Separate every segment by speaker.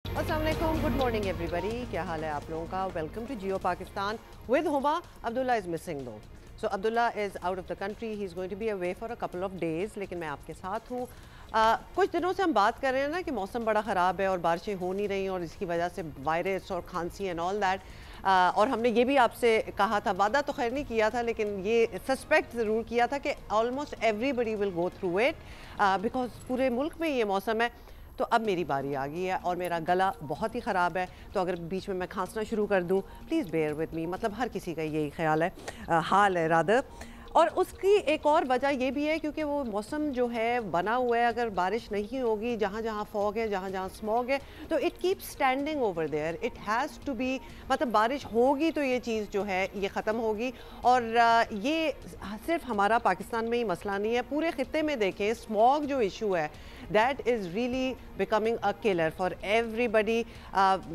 Speaker 1: अस्सलाम वालेकुम, good morning everybody. क्या हाल है आप लोगों का? Welcome to Geo Pakistan with Huma. Abdullah is missing though, so Abdullah is out of the country, he is going to be away for a couple of days, लेकिन मैं आपके साथ हूँ। कुछ दिनों से हम बात कर रहे हैं ना कि मौसम बड़ा ख़राब है और बारिशें हो नहीं रही और इसकी वजह से वायरस और खांसी एंड ऑल दैट। और हमने ये भी आपसे कहा था, वादा तो खैर नहीं किया था, लेकिन ये सस्पेक्ट ज़रूर किया था कि almost everybody will go through it because पूरे मुल्क में ये मौसम है। तो अब मेरी बारी आ गई है और मेरा गला बहुत ही ख़राब है, तो अगर बीच में मैं खांसना शुरू कर दूं, प्लीज़ बेयर विद मी। मतलब हर किसी का यही ख्याल है, हाल है रादर। और उसकी एक और वजह ये भी है क्योंकि वो मौसम जो है बना हुआ है, अगर बारिश नहीं होगी, जहाँ जहाँ फॉग है, जहाँ जहाँ स्मॉग है, तो it keep standing over there. It has to be, मतलब बारिश होगी तो ये चीज़ जो है ये ख़त्म होगी। और ये सिर्फ हमारा पाकिस्तान में ही मसला नहीं है, पूरे ख़ित्ते में देखें स्मॉग जो इशू है that is really becoming a killer for everybody.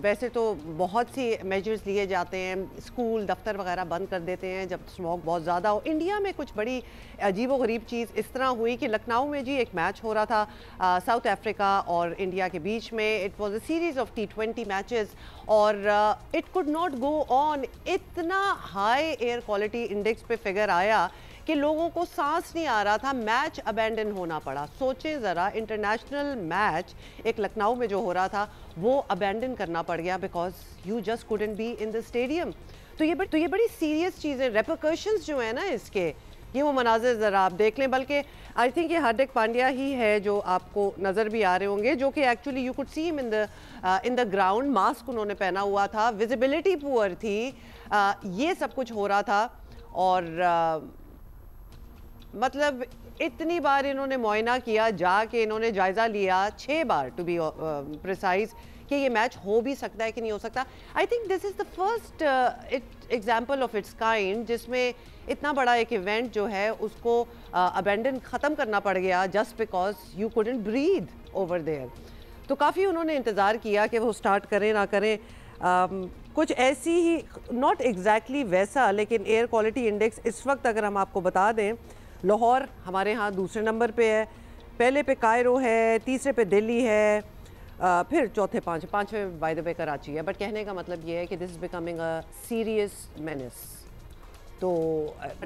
Speaker 1: वैसे तो बहुत सी मेजर्स लिए जाते हैं, स्कूल दफ्तर वगैरह बंद कर देते हैं जब स्मॉग बहुत ज़्यादा हो। इंडिया में कुछ बड़ी अजीब गरीब चीज़ इस तरह हुई कि लखनऊ में जी एक मैच हो रहा था साउथ अफ्रीका और इंडिया के बीच में। It was a series of T20 matches और it could not go on. इतना हाई एयर क्वालिटी इंडेक्स पे फिगर आया कि लोगों को सांस नहीं आ रहा था, मैच अबैंडन होना पड़ा। सोचें ज़रा, इंटरनेशनल मैच एक लखनऊ में जो हो रहा था वो अबैंडन करना पड़ गया because you just couldn't be in the stadium. तो ये बड़ी सीरियस चीज़ें, रेपरकशंस जो है ना इसके, ये वो मनाजिर ज़रा आप देख लें। बल्कि आई थिंक ये हार्दिक पांड्या ही है जो आपको नज़र भी आ रहे होंगे, जो कि actually you could see him in the ground. Mask उन्होंने पहना हुआ था, विजिबिलिटी पुअर थी, ये सब कुछ हो रहा था। और मतलब इतनी बार इन्होंने मुआयना किया, जाके इन्होंने जायज़ा लिया 6 बार टू बी प्रिसाइज कि ये मैच हो भी सकता है कि नहीं हो सकता। I think this is the first example of its kind जिसमें इतना बड़ा एक इवेंट जो है उसको अबेंडन ख़त्म करना पड़ गया just because you couldn't breathe over there. तो काफ़ी उन्होंने इंतज़ार किया कि वो स्टार्ट करें ना करें। कुछ ऐसी ही, नॉट एग्जैक्टली वैसा, लेकिन एयर क्वालिटी इंडेक्स इस वक्त अगर हम आपको बता दें, लाहौर हमारे यहाँ दूसरे नंबर पे है, पहले पे कायरो है, तीसरे पे दिल्ली है, फिर चौथे पाँचवें बाय द वे कराची है। बट कहने का मतलब ये है कि this is becoming a serious menace. तो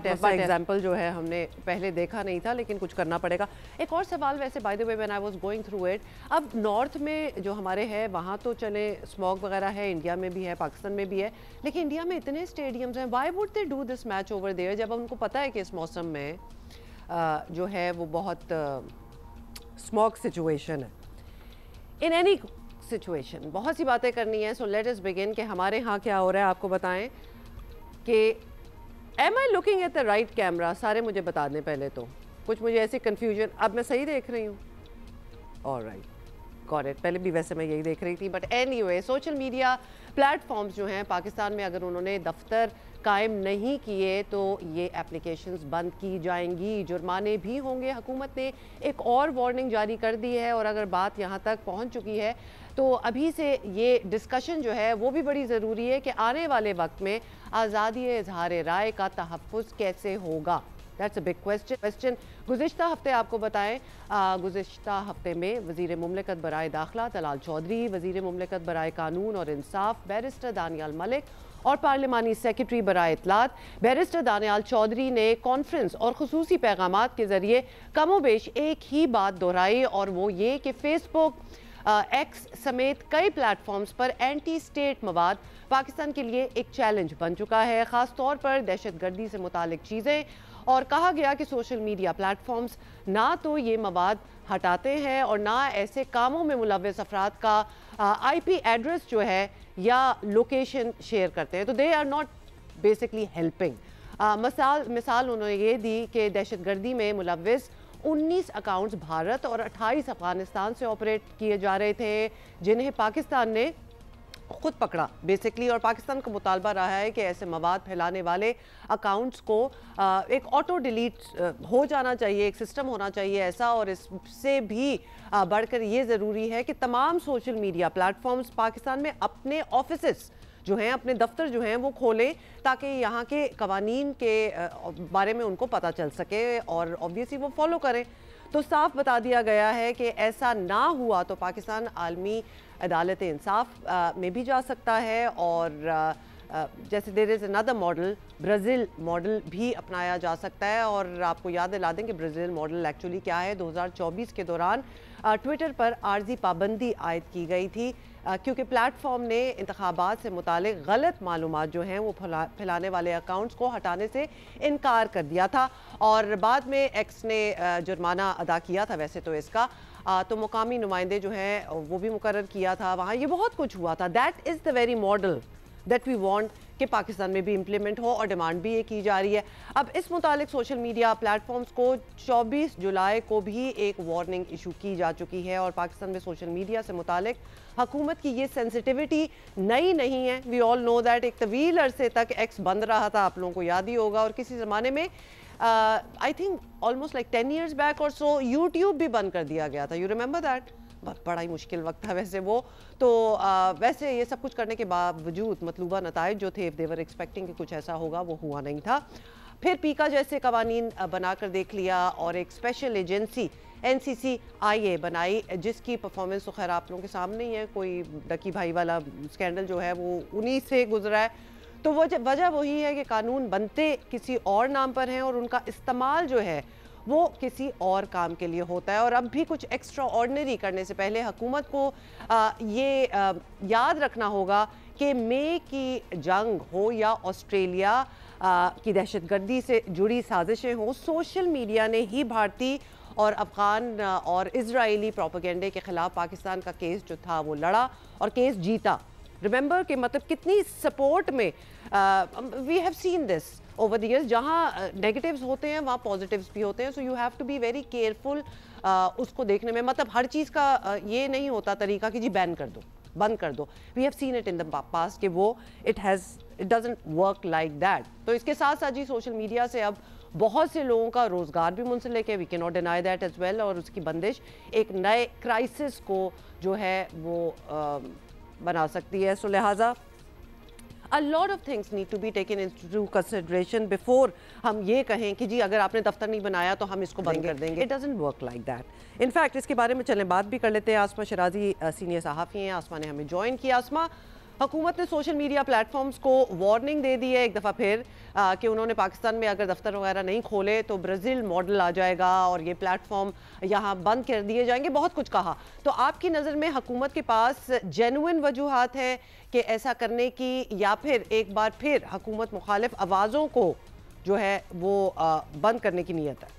Speaker 1: ऐसा एग्जाम्पल जो है हमने पहले देखा नहीं था, लेकिन कुछ करना पड़ेगा। एक और सवाल वैसे, by the way when I was going through it, अब नॉर्थ में जो हमारे है वहाँ तो चले स्मॉग वगैरह है, इंडिया में भी है, पाकिस्तान में भी है, लेकिन इंडिया में इतने स्टेडियम्स हैं, why would they do this match over there जब उनको पता है कि इस मौसम में जो है वो बहुत स्मॉग सिचुएशन है। इन एनी सिचुएशन बहुत सी बातें करनी है, सो लेट अस बिगिन कि हमारे यहाँ क्या हो रहा है। आपको बताएं कि am I looking at the right camera, सारे मुझे बता दें पहले तो। कुछ मुझे ऐसी कन्फ्यूजन, अब मैं सही देख रही हूँ? Alright, got it. पहले भी वैसे मैं यही देख रही थी, but anyway social media platforms जो हैं पाकिस्तान में, अगर उन्होंने दफ्तर कायम नहीं किए तो ये एप्लीकेशंस बंद की जाएंगी, जुर्माने भी होंगे। हुकूमत ने एक और वार्निंग जारी कर दी है और अगर बात यहाँ तक पहुँच चुकी है तो अभी से ये डिस्कशन जो है वो भी बड़ी ज़रूरी है कि आने वाले वक्त में आज़ादी इज़हार राय का तहफ़्फ़ुज़ कैसे होगा। That's a big question. गुज़िश्ता हफ्ते आपको बताएं, गुज़िश्ता हफ्ते में वज़ीर मुमलिकत बराए दाखिला तलाल चौधरी, वज़ीर मुमलिकत बराए कानून और इंसाफ बैरिस्टर दानियाल मलिक और पार्लिमानी सेक्रेटरी बराए इत्तलात बैरिस्टर दानियाल चौधरी ने कॉन्फ्रेंस और खुसूसी पैगामात के ज़रिए कमोबेश एक ही बात दोहराई, और वो ये कि फेसबुक, एक्स समेत कई प्लेटफॉर्म्स पर एंटी स्टेट मवाद पाकिस्तान के लिए एक चैलेंज बन चुका है, ख़ास तौर पर दहशतगर्दी से मुतालिक चीज़ें। और कहा गया कि सोशल मीडिया प्लेटफॉर्म्स ना तो ये मवाद हटाते हैं और ना ऐसे कामों में मुलव्वस अफराद का IP एड्रेस जो है या लोकेशन शेयर करते हैं, तो they are not basically helping. मिसाल उन्होंने ये दी कि दहशतगर्दी में मुलव्वस 19 अकाउंट्स भारत और 28 अफगानिस्तान से ऑपरेट किए जा रहे थे, जिन्हें पाकिस्तान ने खुद पकड़ा बेसिकली। और पाकिस्तान का मुतालबा रहा है कि ऐसे मवाद फैलाने वाले अकाउंट्स को एक ऑटो डिलीट हो जाना चाहिए, एक सिस्टम होना चाहिए ऐसा। और इससे भी बढ़कर ये ज़रूरी है कि तमाम सोशल मीडिया प्लेटफॉर्म्स पाकिस्तान में अपने ऑफिसेस जो हैं, अपने दफ्तर जो हैं वो खोलें, ताकि यहाँ के कवानीन के बारे में उनको पता चल सके और ऑब्वियसली वो फॉलो करें। तो साफ बता दिया गया है कि ऐसा ना हुआ तो पाकिस्तान आलमी अदालत इंसाफ में भी जा सकता है। और जैसे there is another model, Brazil model भी अपनाया जा सकता है। और आपको याद दिला दें कि ब्राज़ील मॉडल एक्चुअली क्या है, 2024 के दौरान ट्विटर पर आर्जी पाबंदी आयद की गई थी क्योंकि प्लेटफॉर्म ने इंतखाबात से मुतालिक गलत मालूमात जो हैं वो फैलाने वाले अकाउंट्स को हटाने से इनकार कर दिया था। और बाद में एक्स ने जुर्माना अदा किया था वैसे तो इसका, तो मुकामी नुमाइंदे जो हैं वो भी मुकर्रर किया था वहाँ, ये बहुत कुछ हुआ था। That is the very model that we want कि पाकिस्तान में भी इम्प्लीमेंट हो, और डिमांड भी ये की जा रही है। अब इस मुतालिक सोशल मीडिया प्लेटफॉर्म्स को 24 जुलाई को भी एक वार्निंग इशू की जा चुकी है। और पाकिस्तान में सोशल मीडिया से मुतालिक हुकूमत की ये सेंसिटिविटी नई नहीं है। वी ऑल नो दैट एक तवील अरसे तक एक्स बंद रहा था, आप लोगों को याद ही होगा। और किसी ज़माने में I think almost like 10 years back और सो यूट्यूब भी बंद कर दिया गया था। You remember that? बड़ा ही मुश्किल वक्त था वैसे वो तो। वैसे ये सब कुछ करने के बावजूद मतलूबा नताइज जो थे, देवर एक्सपेक्टिंग कि कुछ ऐसा होगा, वो हुआ नहीं था। फिर पीका जैसे कवानीन बनाकर देख लिया और एक स्पेशल एजेंसी NCCIA बनाई जिसकी परफॉर्मेंस तो खैर आप लोगों के सामने ही है। कोई डकी भाई वाला स्कैंडल जो है वो उन्हीं से गुजरा है। तो वजह वही है कि कानून बनते किसी और नाम पर हैं और उनका इस्तेमाल जो है वो किसी और काम के लिए होता है। और अब भी कुछ एक्स्ट्रा ऑर्डिनरी करने से पहले हुकूमत को ये याद रखना होगा कि मे की जंग हो या ऑस्ट्रेलिया की दहशतगर्दी से जुड़ी साजिशें हो, सोशल मीडिया ने ही भारतीय और अफ़गान और इजरायली प्रोपेगेंडे के ख़िलाफ़ पाकिस्तान का केस जो था वो लड़ा और केस जीता। रिमेंबर कि मतलब कितनी सपोर्ट में we have seen this over the years, जहाँ नेगेटिव्स होते हैं वहाँ पॉजिटिव्स भी होते हैं। So you have to be very careful उसको देखने में। मतलब हर चीज़ का ये नहीं होता तरीका कि जी बैन कर दो, बंद कर दो। We have seen it in the past कि वो it doesn't work like that. तो इसके साथ साथ जी सोशल मीडिया से अब बहुत से लोगों का रोज़गार भी मुंसलिक है, we can not deny that as well. और उसकी बंदिश एक नए क्राइसिस को जो है वो बना सकती है। सो लिहाजा a lot of things need to be taken into consideration before हम ये कहें कि जी अगर आपने दफ्तर नहीं बनाया तो हम इसको बंद कर देंगे। It doesn't work like that. In fact इसके बारे में चलें बात भी कर लेते हैं। आसमा शराजी सीनियर सहाफ़ी हैं, आसमा ने हमें ज्वाइन किया। आसमा, हुकूमत ने सोशल मीडिया प्लेटफॉर्म्स को वार्निंग दे दी है एक दफ़ा फिर कि उन्होंने पाकिस्तान में अगर दफ्तर वगैरह नहीं खोले तो ब्राज़ील मॉडल आ जाएगा और ये प्लेटफॉर्म यहाँ बंद कर दिए जाएंगे, बहुत कुछ कहा। तो आपकी नज़र में हुकूमत के पास जेन्युइन वजूहात है कि ऐसा करने की, या फिर एक बार फिर हुकूमत मुखालिफ आवाज़ों को जो है वो बंद करने की नीयत है?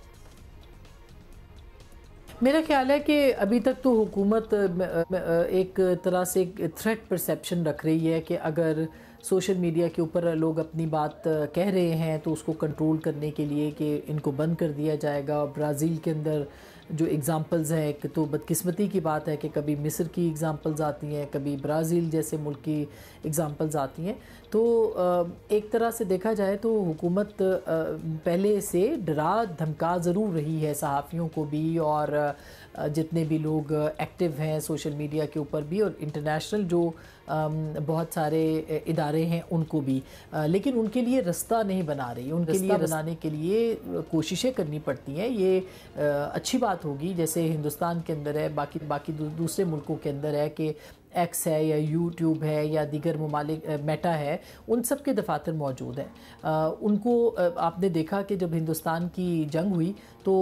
Speaker 2: मेरा ख्याल है कि अभी तक तो हुकूमत एक तरह से एक थ्रेट परसेप्शन रख रही है कि अगर सोशल मीडिया के ऊपर लोग अपनी बात कह रहे हैं तो उसको कंट्रोल करने के लिए कि इनको बंद कर दिया जाएगा। ब्राज़ील के अंदर जो एग्ज़ाम्पल्स हैं, एक तो बदकिस्मती की बात है कि कभी मिस्र की एग्ज़ाम्पल्स आती हैं, कभी ब्राज़ील जैसे मुल्क की एग्ज़ाम्पल्स आती हैं। तो एक तरह से देखा जाए तो हुकूमत पहले से डरा धमका ज़रूर रही है सहाफ़ियों को भी और जितने भी लोग एक्टिव हैं सोशल मीडिया के ऊपर भी, और इंटरनेशनल जो बहुत सारे इदारे हैं उनको भी, लेकिन उनके लिए रास्ता नहीं बना रही। उनके लिए बनाने के लिए कोशिशें करनी पड़ती हैं। ये अच्छी बात होगी जैसे हिंदुस्तान के अंदर है, बाकी दूसरे मुल्कों के अंदर है कि एक्स है या यूट्यूब है या दीगर ममालिक मेटा है, उन सब के दफातर मौजूद हैं। उनको आपने देखा कि जब हिंदुस्तान की जंग हुई तो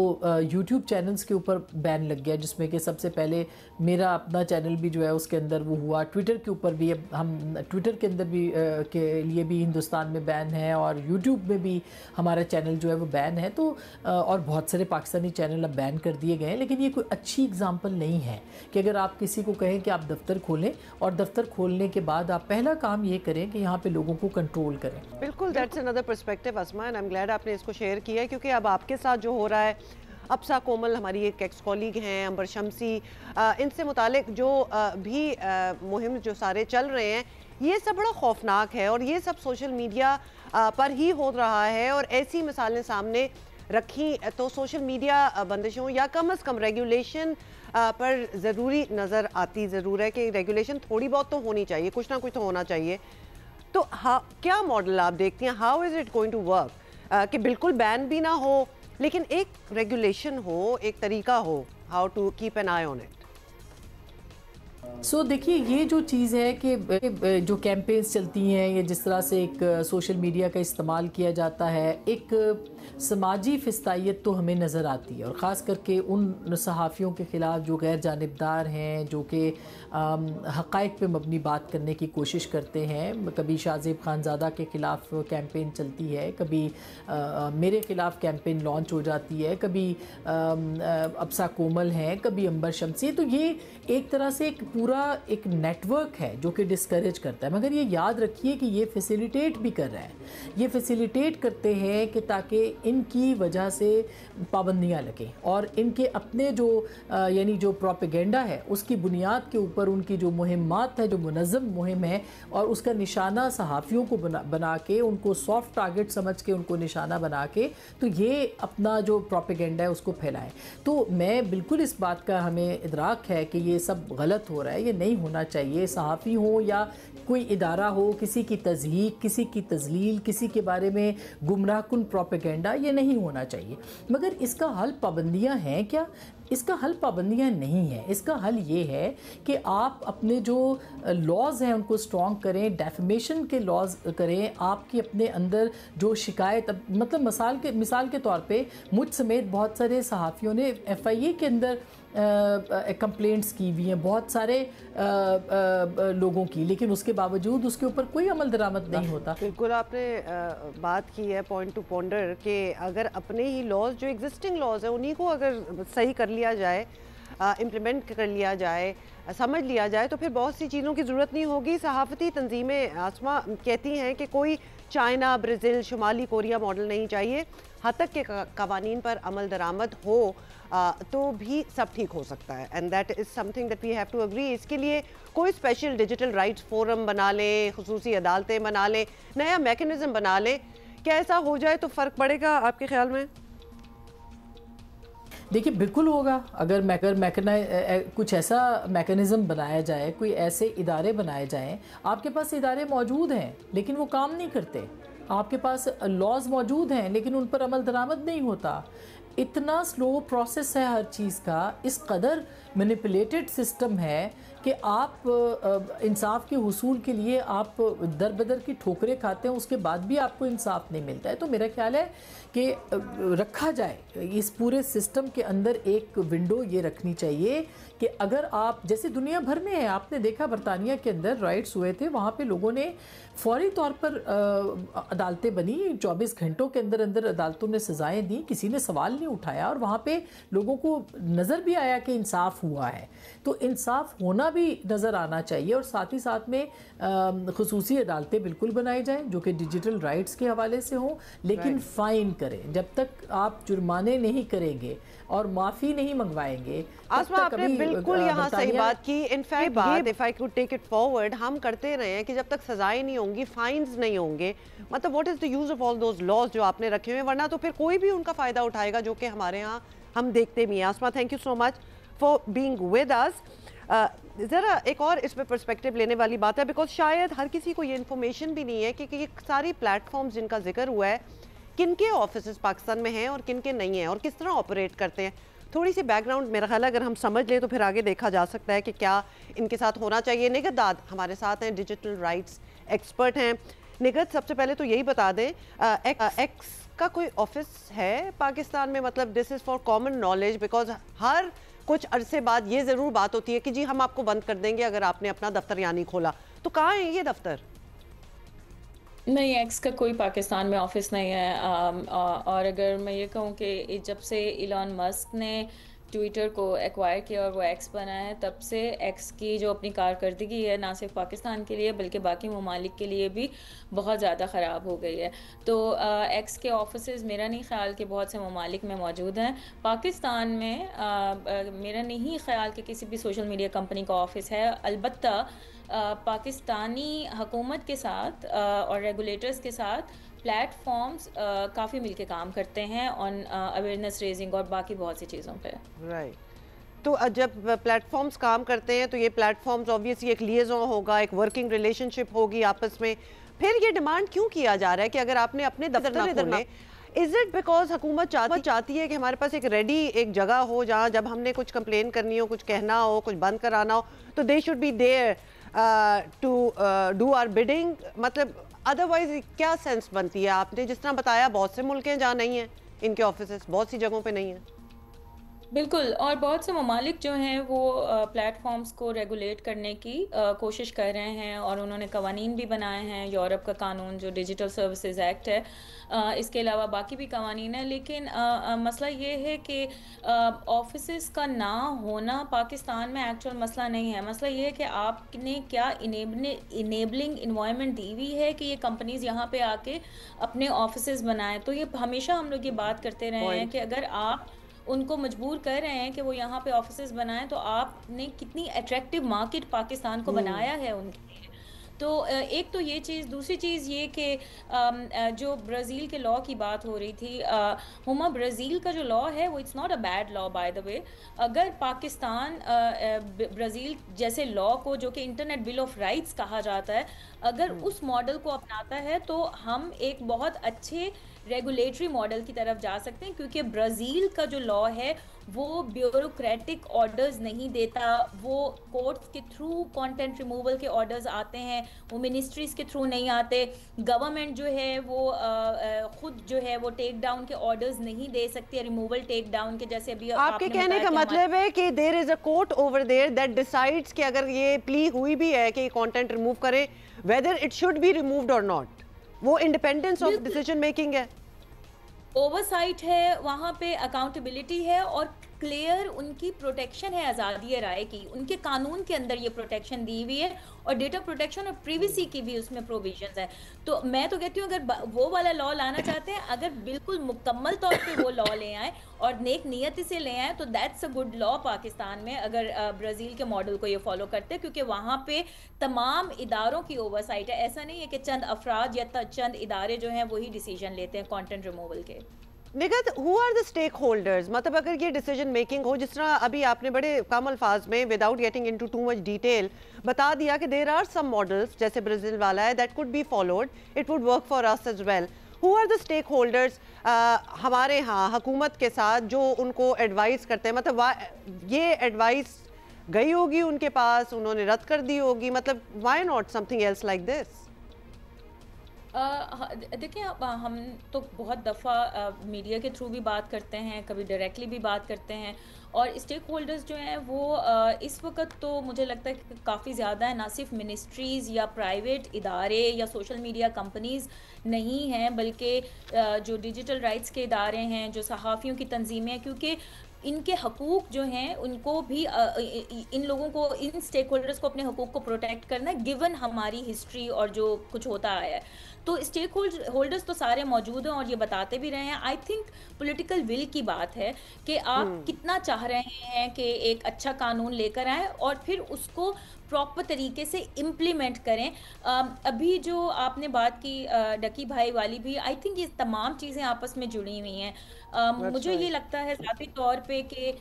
Speaker 2: यूट्यूब चैनल्स के ऊपर बैन लग गया, जिसमें कि सबसे पहले मेरा अपना चैनल भी जो है उसके अंदर वो हुआ। ट्विटर के ऊपर भी, अब हम ट्विटर के अंदर भी के लिए भी हिंदुस्तान में बैन है और यूट्यूब में भी हमारा चैनल जो है वो बैन है। तो और बहुत सारे पाकिस्तानी चैनल अब बैन कर दिए गए हैं। लेकिन ये कोई अच्छी एग्जाम्पल नहीं है कि अगर आप किसी को कहें कि आप दफ्तर खोलें और दफ्तर खोलने के बाद आप पहला काम ये करें कि यहाँ पे लोगों को कंट्रोल करें।
Speaker 1: बिल्कुल, that's another perspective Asma, and I am glad आपने इसको शेयर किया है, क्योंकि अब आपके साथ जो हो रहा है, अप्सा कोमल हमारी एक एक्स कॉलीग हैं, अंबर शमसी, इनसे मुतालिक जो भी मुहिम जो सारे चल रहे हैं, ये सब बड़ा खौफनाक है और ये सब सोशल मीडिया पर ही हो रहा है। और ऐसी मिसालें सामने रखी तो सोशल मीडिया बंदिशों या कम अज़ कम रेगुलेशन पर ज़रूरी नज़र आती ज़रूर है कि रेगुलेशन थोड़ी बहुत तो होनी चाहिए, कुछ ना कुछ तो होना चाहिए। तो क्या मॉडल आप देखती हैं, how is it going to work कि बिल्कुल बैन भी ना हो लेकिन एक रेगुलेशन हो, एक तरीका हो how to keep an eye on it?
Speaker 2: देखिए, ये जो चीज़ है कि जो कैंपेन्स चलती हैं या जिस तरह से एक सोशल मीडिया का इस्तेमाल किया जाता है, एक समाजी फिस्तायत तो हमें नज़र आती है, और ख़ास करके उन सहाफ़ियों के ख़िलाफ़ जो गैर जानिबदार हैं, जो कि हक़ाइक़ पे मबनी बात करने की कोशिश करते हैं। कभी शाहज़ेब खानज़ादा के ख़िलाफ़ कैंपेन चलती है, कभी मेरे ख़िलाफ़ कैंपेन लॉन्च हो जाती है, कभी अब्सा कोमल हैं, कभी अंबर शमसी। तो ये एक तरह से एक पूरा एक नेटवर्क है जो कि डिस्करेज करता है। मगर ये याद रखिए कि ये फैसिलिटेट भी कर रहा है, ये फैसिलिटेट करते हैं कि ताकि इनकी वजह से पाबंदियां लगें, और इनके अपने जो यानी जो प्रोपेगेंडा है उसकी बुनियाद के ऊपर उनकी जो मुहिम्मात है, जो मुनज़्ज़म मुहिम है, और उसका निशाना सहाफ़ियों को बना के, उनको सॉफ्ट टारगेट समझ के उनको निशाना बना के, तो ये अपना जो प्रोपेगेंडा है उसको फैलाएं। तो मैं बिल्कुल इस बात का हमें इदराक है कि ये सब गलत हो रहा है, ये नहीं होना चाहिए। सहाफ़ी हो या कोई इदारा हो, किसी की तज़हीक, किसी की तज़लील, किसी के बारे में गुमराहकुन प्रोपेगेंडा, ये नहीं होना चाहिए। मगर इसका हल पाबंदियां हैं क्या? इसका हल पाबंदियां नहीं है। इसका हल ये है कि आप अपने जो लॉज हैं उनको स्ट्रॉन्ग करें, डेफमेशन के लॉज करें। आपके अपने अंदर जो शिकायत, मतलब मिसाल के तौर पे मुझ समेत बहुत सारे सहाफ़ियों ने FIA के अंदर कंप्लेंट्स की हुई हैं, बहुत सारे लोगों की, लेकिन उसके बावजूद उसके ऊपर कोई अमल दरामद नहीं होता।
Speaker 1: बिल्कुल आपने बात की है पॉइंट टू पॉन्डर कि अगर अपने ही लॉज, जो एग्जिस्टिंग लॉज हैं, उन्हीं को अगर सही कर लिया जाए, इम्प्लीमेंट कर लिया जाए, समझ लिया जाए, तो फिर बहुत सी चीज़ों की ज़रूरत नहीं होगी। सहाफ़ती तंजीमें आसमा कहती हैं कि कोई चाइना, ब्राज़ील, शुमाली कोरिया मॉडल नहीं चाहिए। हद तक के कवानीन पर अमल दरामद हो तो भी सब ठीक हो सकता है, and that is something that we have to agree. इसके लिए कोई स्पेशल डिजिटल राइट्स फोरम बना लें, खुसूसी अदालतें बना लें, नया मैकेनिज़्म बना लें। क्या ऐसा हो जाए तो फ़र्क पड़ेगा आपके ख्याल में?
Speaker 2: देखिए, बिल्कुल होगा। अगर कुछ ऐसा मैकेनिज़्म बनाया जाए, कोई ऐसे इदारे बनाए जाएं। आपके पास इदारे मौजूद हैं लेकिन वो काम नहीं करते, आपके पास लॉज मौजूद हैं लेकिन उन पर अमल दरामद नहीं होता। इतना स्लो प्रोसेस है हर चीज़ का, इस कदर मैनिपुलेटेड सिस्टम है कि आप इंसाफ के हुसूल के लिए आप दर बदर की ठोकरें खाते हैं, उसके बाद भी आपको इंसाफ नहीं मिलता है। तो मेरा ख्याल है कि रखा जाए, इस पूरे सिस्टम के अंदर एक विंडो ये रखनी चाहिए कि अगर आप, जैसे दुनिया भर में है, आपने देखा बरतानिया के अंदर राइट्स हुए थे, वहाँ पे लोगों ने फौरी तौर पर अदालतें बनी, 24 घंटों के अंदर अंदर अदालतों ने सज़ाएँ दी, किसी ने सवाल नहीं उठाया, और वहाँ पे लोगों को नज़र भी आया कि इंसाफ हुआ है। तो इंसाफ होना भी नज़र आना चाहिए, और साथ ही साथ में खुसूसी अदालतें बिल्कुल बनाई जाएँ जो कि डिजिटल राइट्स के हवाले से हों, लेकिन फ़ाइन करें। जब तक आप जुर्माने नहीं करेंगे और माफ़ी नहीं मंगवाएंगे।
Speaker 1: आसमा, आपने बिल्कुल यहाँ सही बात की। इनफैक्ट बात, if I could take it forward, हम करते रहे हैं कि जब तक सजाएं नहीं होंगी, फाइन्स नहीं होंगे, मतलब what is the use of all those laws जो आपने रखे हुए हैं, वरना तो फिर कोई भी उनका फ़ायदा उठाएगा, जो कि हमारे यहाँ हम देखते भी हैं। Asma, thank you so much for being with us. ज़रा एक और इस पर पर्सपेक्टिव लेने वाली बात है, बिकॉज शायद हर किसी को ये इन्फॉर्मेशन भी नहीं है कि ये सारी प्लेटफॉर्म्स जिनका जिक्र हुआ है, किन के ऑफिस पाकिस्तान में हैं और किन के नहीं हैं, और किस तरह ऑपरेट करते हैं। थोड़ी सी बैकग्राउंड मेरा ख्याल है अगर हम समझ लें तो फिर आगे देखा जा सकता है कि क्या इनके साथ होना चाहिए। निगत दाद हमारे साथ हैं, डिजिटल राइट्स एक्सपर्ट हैं। निगत, सबसे पहले तो यही बता दें, एक्स का कोई ऑफिस है पाकिस्तान में? मतलब this is for common knowledge, because हर कुछ अरसे बाद ये ज़रूर बात होती है कि जी हम आपको बंद कर देंगे अगर आपने अपना दफ्तर यहाँ नहीं खोला। तो कहाँ है ये दफ्तर?
Speaker 3: नहीं, एक्स का कोई पाकिस्तान में ऑफिस नहीं है। और अगर मैं ये कहूँ कि जब से इलॉन मस्क ने ट्विटर को एक्वायर किया और वो एक्स बना है, तब से एक्स की जो अपनी कारकर्दगी है, ना सिर्फ पाकिस्तान के लिए बल्कि बाकी ममालिक के लिए भी बहुत ज़्यादा ख़राब हो गई है। तो एक्स के ऑफिसेज़ मेरा नहीं ख्याल कि बहुत से ममालिक में मौजूद हैं। पाकिस्तान में मेरा नहीं ख्याल कि किसी भी सोशल मीडिया कंपनी का ऑफिस है। अलबत्ता पाकिस्तानी हुकूमत के साथ और रेगुलेटर्स के साथ प्लेटफॉर्म्स काफ़ी मिलके काम करते हैं ऑन अवेयरनेस रेजिंग और बाकी बहुत सी चीज़ों पे।
Speaker 1: राइट। तो जब प्लेटफॉर्म्स काम करते हैं तो ये प्लेटफॉर्म्स ऑब्वियसली एक लिएज़ोन होगा, एक वर्किंग रिलेशनशिप होगी आपस में। फिर ये डिमांड क्यों किया जा रहा है कि अगर आपने अपने दफ्तर ना खोले, इज इट बिकॉज हुकूमत चाहती है कि हमारे पास एक रेडी एक जगह हो जहाँ जब हमने कुछ कंप्लेन करनी हो, कुछ कहना हो, कुछ बंद कराना हो, तो they should be there to do our bidding? मतलब अदरवाइज क्या सेंस बनती है? आपने जिस तरह बताया बहुत से मुल्क हैं जहाँ नहीं है इनके ऑफिस, बहुत सी जगहों पे नहीं है।
Speaker 3: बिल्कुल, और बहुत से ममालिक जो हैं वो प्लेटफॉर्म्स को रेगुलेट करने की कोशिश कर रहे हैं, और उन्होंने कवानीन भी बनाए हैं। यूरोप का कानून जो डिजिटल सर्विसेज एक्ट है, इसके अलावा बाकी भी कवानीन है। लेकिन मसला ये है कि ऑफिसेस का ना होना पाकिस्तान में एक्चुअल मसला नहीं है। मसला ये है कि आपने क्या इनेबलिंग इन्वायरमेंट दी हुई है कि ये कंपनीज यहाँ पे आके अपने ऑफिसेस बनाएं। तो ये हमेशा हम लोग ये बात करते रहे हैं कि अगर आप उनको मजबूर कर रहे हैं कि वो यहाँ पे ऑफिसेज बनाएं, तो आपने कितनी अट्रैक्टिव मार्केट पाकिस्तान को बनाया है उनके लिए। तो एक तो ये चीज़, दूसरी चीज़ ये कि जो ब्राज़ील के लॉ की बात हो रही थी, हुमा, ब्राज़ील का जो लॉ है वो it's not a bad law by the way. अगर पाकिस्तान ब्राज़ील जैसे लॉ को, जो कि इंटरनेट बिल ऑफ राइट्स कहा जाता है, अगर उस मॉडल को अपनाता है तो हम एक बहुत अच्छे रेगुलेटरी मॉडल की तरफ जा सकते हैं। क्योंकि ब्राज़ील का जो लॉ है वो ब्यूरोक्रेटिक ऑर्डर्स नहीं देता, वो कोर्ट्स के थ्रू कंटेंट रिमूवल के ऑर्डर्स आते हैं, वो मिनिस्ट्रीज के थ्रू नहीं आते। गवर्नमेंट जो है वो खुद जो है वो टेक डाउन के ऑर्डर्स नहीं दे सकती, रिमूवल टेक डाउन के, जैसे अभी
Speaker 1: आपके कहने का मतलब है कि there is a court over there that decides कि अगर ये प्ली हुई भी है कि कंटेंट रिमूव करे, whether it should be removed और नॉट, वो इंडिपेंडेंस ऑफ डिसीजन मेकिंग है,
Speaker 3: ओवरसाइट है, वहाँ पे अकाउंटेबिलिटी है, और क्लियर उनकी प्रोटेक्शन है आज़ादी राय की। उनके कानून के अंदर ये प्रोटेक्शन दी हुई है, और डेटा प्रोटेक्शन और प्रिवेसी की भी उसमें प्रोविजंस है। तो मैं तो कहती हूँ अगर वो वाला लॉ लाना चाहते हैं, अगर बिल्कुल मुकम्मल तौर पे वो लॉ ले आए और नेक नियति से ले आए, तो that's a good law Pakistan में, अगर ब्राज़ील के मॉडल को ये फॉलो करते हैं। क्योंकि वहाँ पे तमाम इदारों की ओवरसाइट है। ऐसा नहीं है कि चंद अफराद या चंद इदारे जो हैं वही डिसीजन लेते हैं कंटेंट रिमूवल के।
Speaker 1: Nighat, who are the stakeholders? मतलब अगर ये डिसीजन मेकिंग हो, जिस तरह अभी आपने बड़े कम अल्फाज में without getting into too much detail बता दिया कि देयर आर सम मॉडल्स जैसे ब्राज़ील वाला है that could be followed, it would work for us as well. Who are the stakeholders हमारे यहाँ हुकूमत के साथ जो उनको एडवाइस करते हैं? मतलब ये एडवाइस गई होगी उनके पास, उन्होंने रद्द कर दी होगी, मतलब why not something else like this?
Speaker 3: देखिए, हम तो बहुत दफ़ा मीडिया के थ्रू भी बात करते हैं, कभी डायरेक्टली भी बात करते हैं, और स्टेक होल्डर्स जो हैं वो इस वक्त तो मुझे लगता है कि काफ़ी ज़्यादा है। ना सिर्फ मिनिस्ट्रीज़ या प्राइवेट इदारे या सोशल मीडिया कंपनीज़ नहीं हैं, बल्कि जो डिजिटल राइट्स के इदारे हैं, जो सहाफ़ियों की तंजीमें हैं, क्योंकि इनके हकूक़ जो हैं उनको भी इन लोगों को, इन स्टेक होल्डर्स को अपने हकूक़ को प्रोटेक्ट करना है, गिवन हमारी हिस्ट्री और जो कुछ होता आया है। तो स्टेक होल्डर्स तो सारे मौजूद हैं और ये बताते भी रहे हैं। आई थिंक पॉलिटिकल विल की बात है कि आप कितना चाह रहे हैं कि एक अच्छा कानून लेकर आए और फिर उसको प्रॉपर तरीके से इम्प्लीमेंट करें। अभी जो आपने बात की डकी भाई वाली भी, आई थिंक ये तमाम चीज़ें आपस में जुड़ी हुई हैं। मुझे ये लगता है ज़ाती तौर पे कि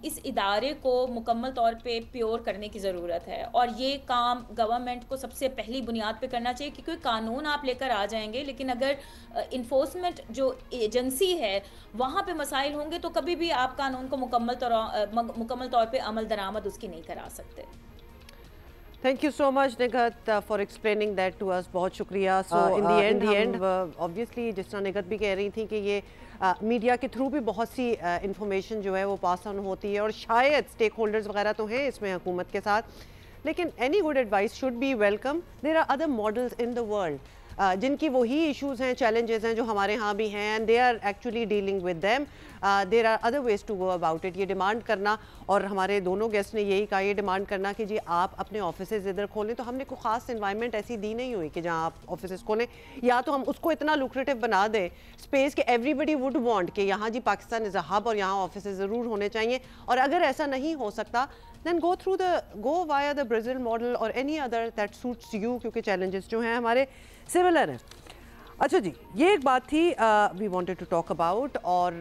Speaker 3: इस इदारे को मुकम्मल तौर पे प्योर करने की ज़रूरत है, और ये काम गवर्नमेंट को सबसे पहली बुनियाद पे करना चाहिए। क्योंकि कानून आप लेकर आ जाएंगे, लेकिन अगर इन्फोर्समेंट जो एजेंसी है वहाँ पे मसाइल होंगे, तो कभी भी आप कानून को मुकम्मल तौर पे अमल दरामद उसकी नहीं करा सकते।
Speaker 1: Thank you so much Nighat for explaining that to us, बहुत शुक्रिया। So in the end obviously जिस तरह निगत भी कह रही थी कि ये मीडिया के थ्रू भी बहुत सी इंफॉर्मेशन जो है वो पास ऑन होती है, और शायद स्टेक होल्डर्स वगैरह तो हैं इसमें हुकूमत के साथ, लेकिन any good advice should be welcome. There are other models in the world जिनकी वही इश्यूज़ हैं, चैलेंजेस हैं जो हमारे यहाँ भी हैं, and they are actually dealing with them. There are other ways to go about it. ये डिमांड करना, और हमारे दोनों गेस्ट ने यही कहा, ये डिमांड करना कि जी आप अपने ऑफिसेज इधर खोलें, तो हमने कोई ख़ास इन्वायरमेंट ऐसी दी नहीं हुई कि जहाँ आप ऑफिसेज खोलें, या तो हम उसको इतना लुक्रेटिव बना दें स्पेस कि एवरीबडी वुड वांट कि यहाँ जी पाकिस्तान इज़ अ हब और यहाँ ऑफिसेज ज़रूर होने चाहिए। और अगर ऐसा नहीं हो सकता, then go via the Brazil model or any other that suits you, क्योंकि challenges जो हैं हमारे सिमिलर हैं। अच्छा जी, ये एक बात थी we wanted to talk about, और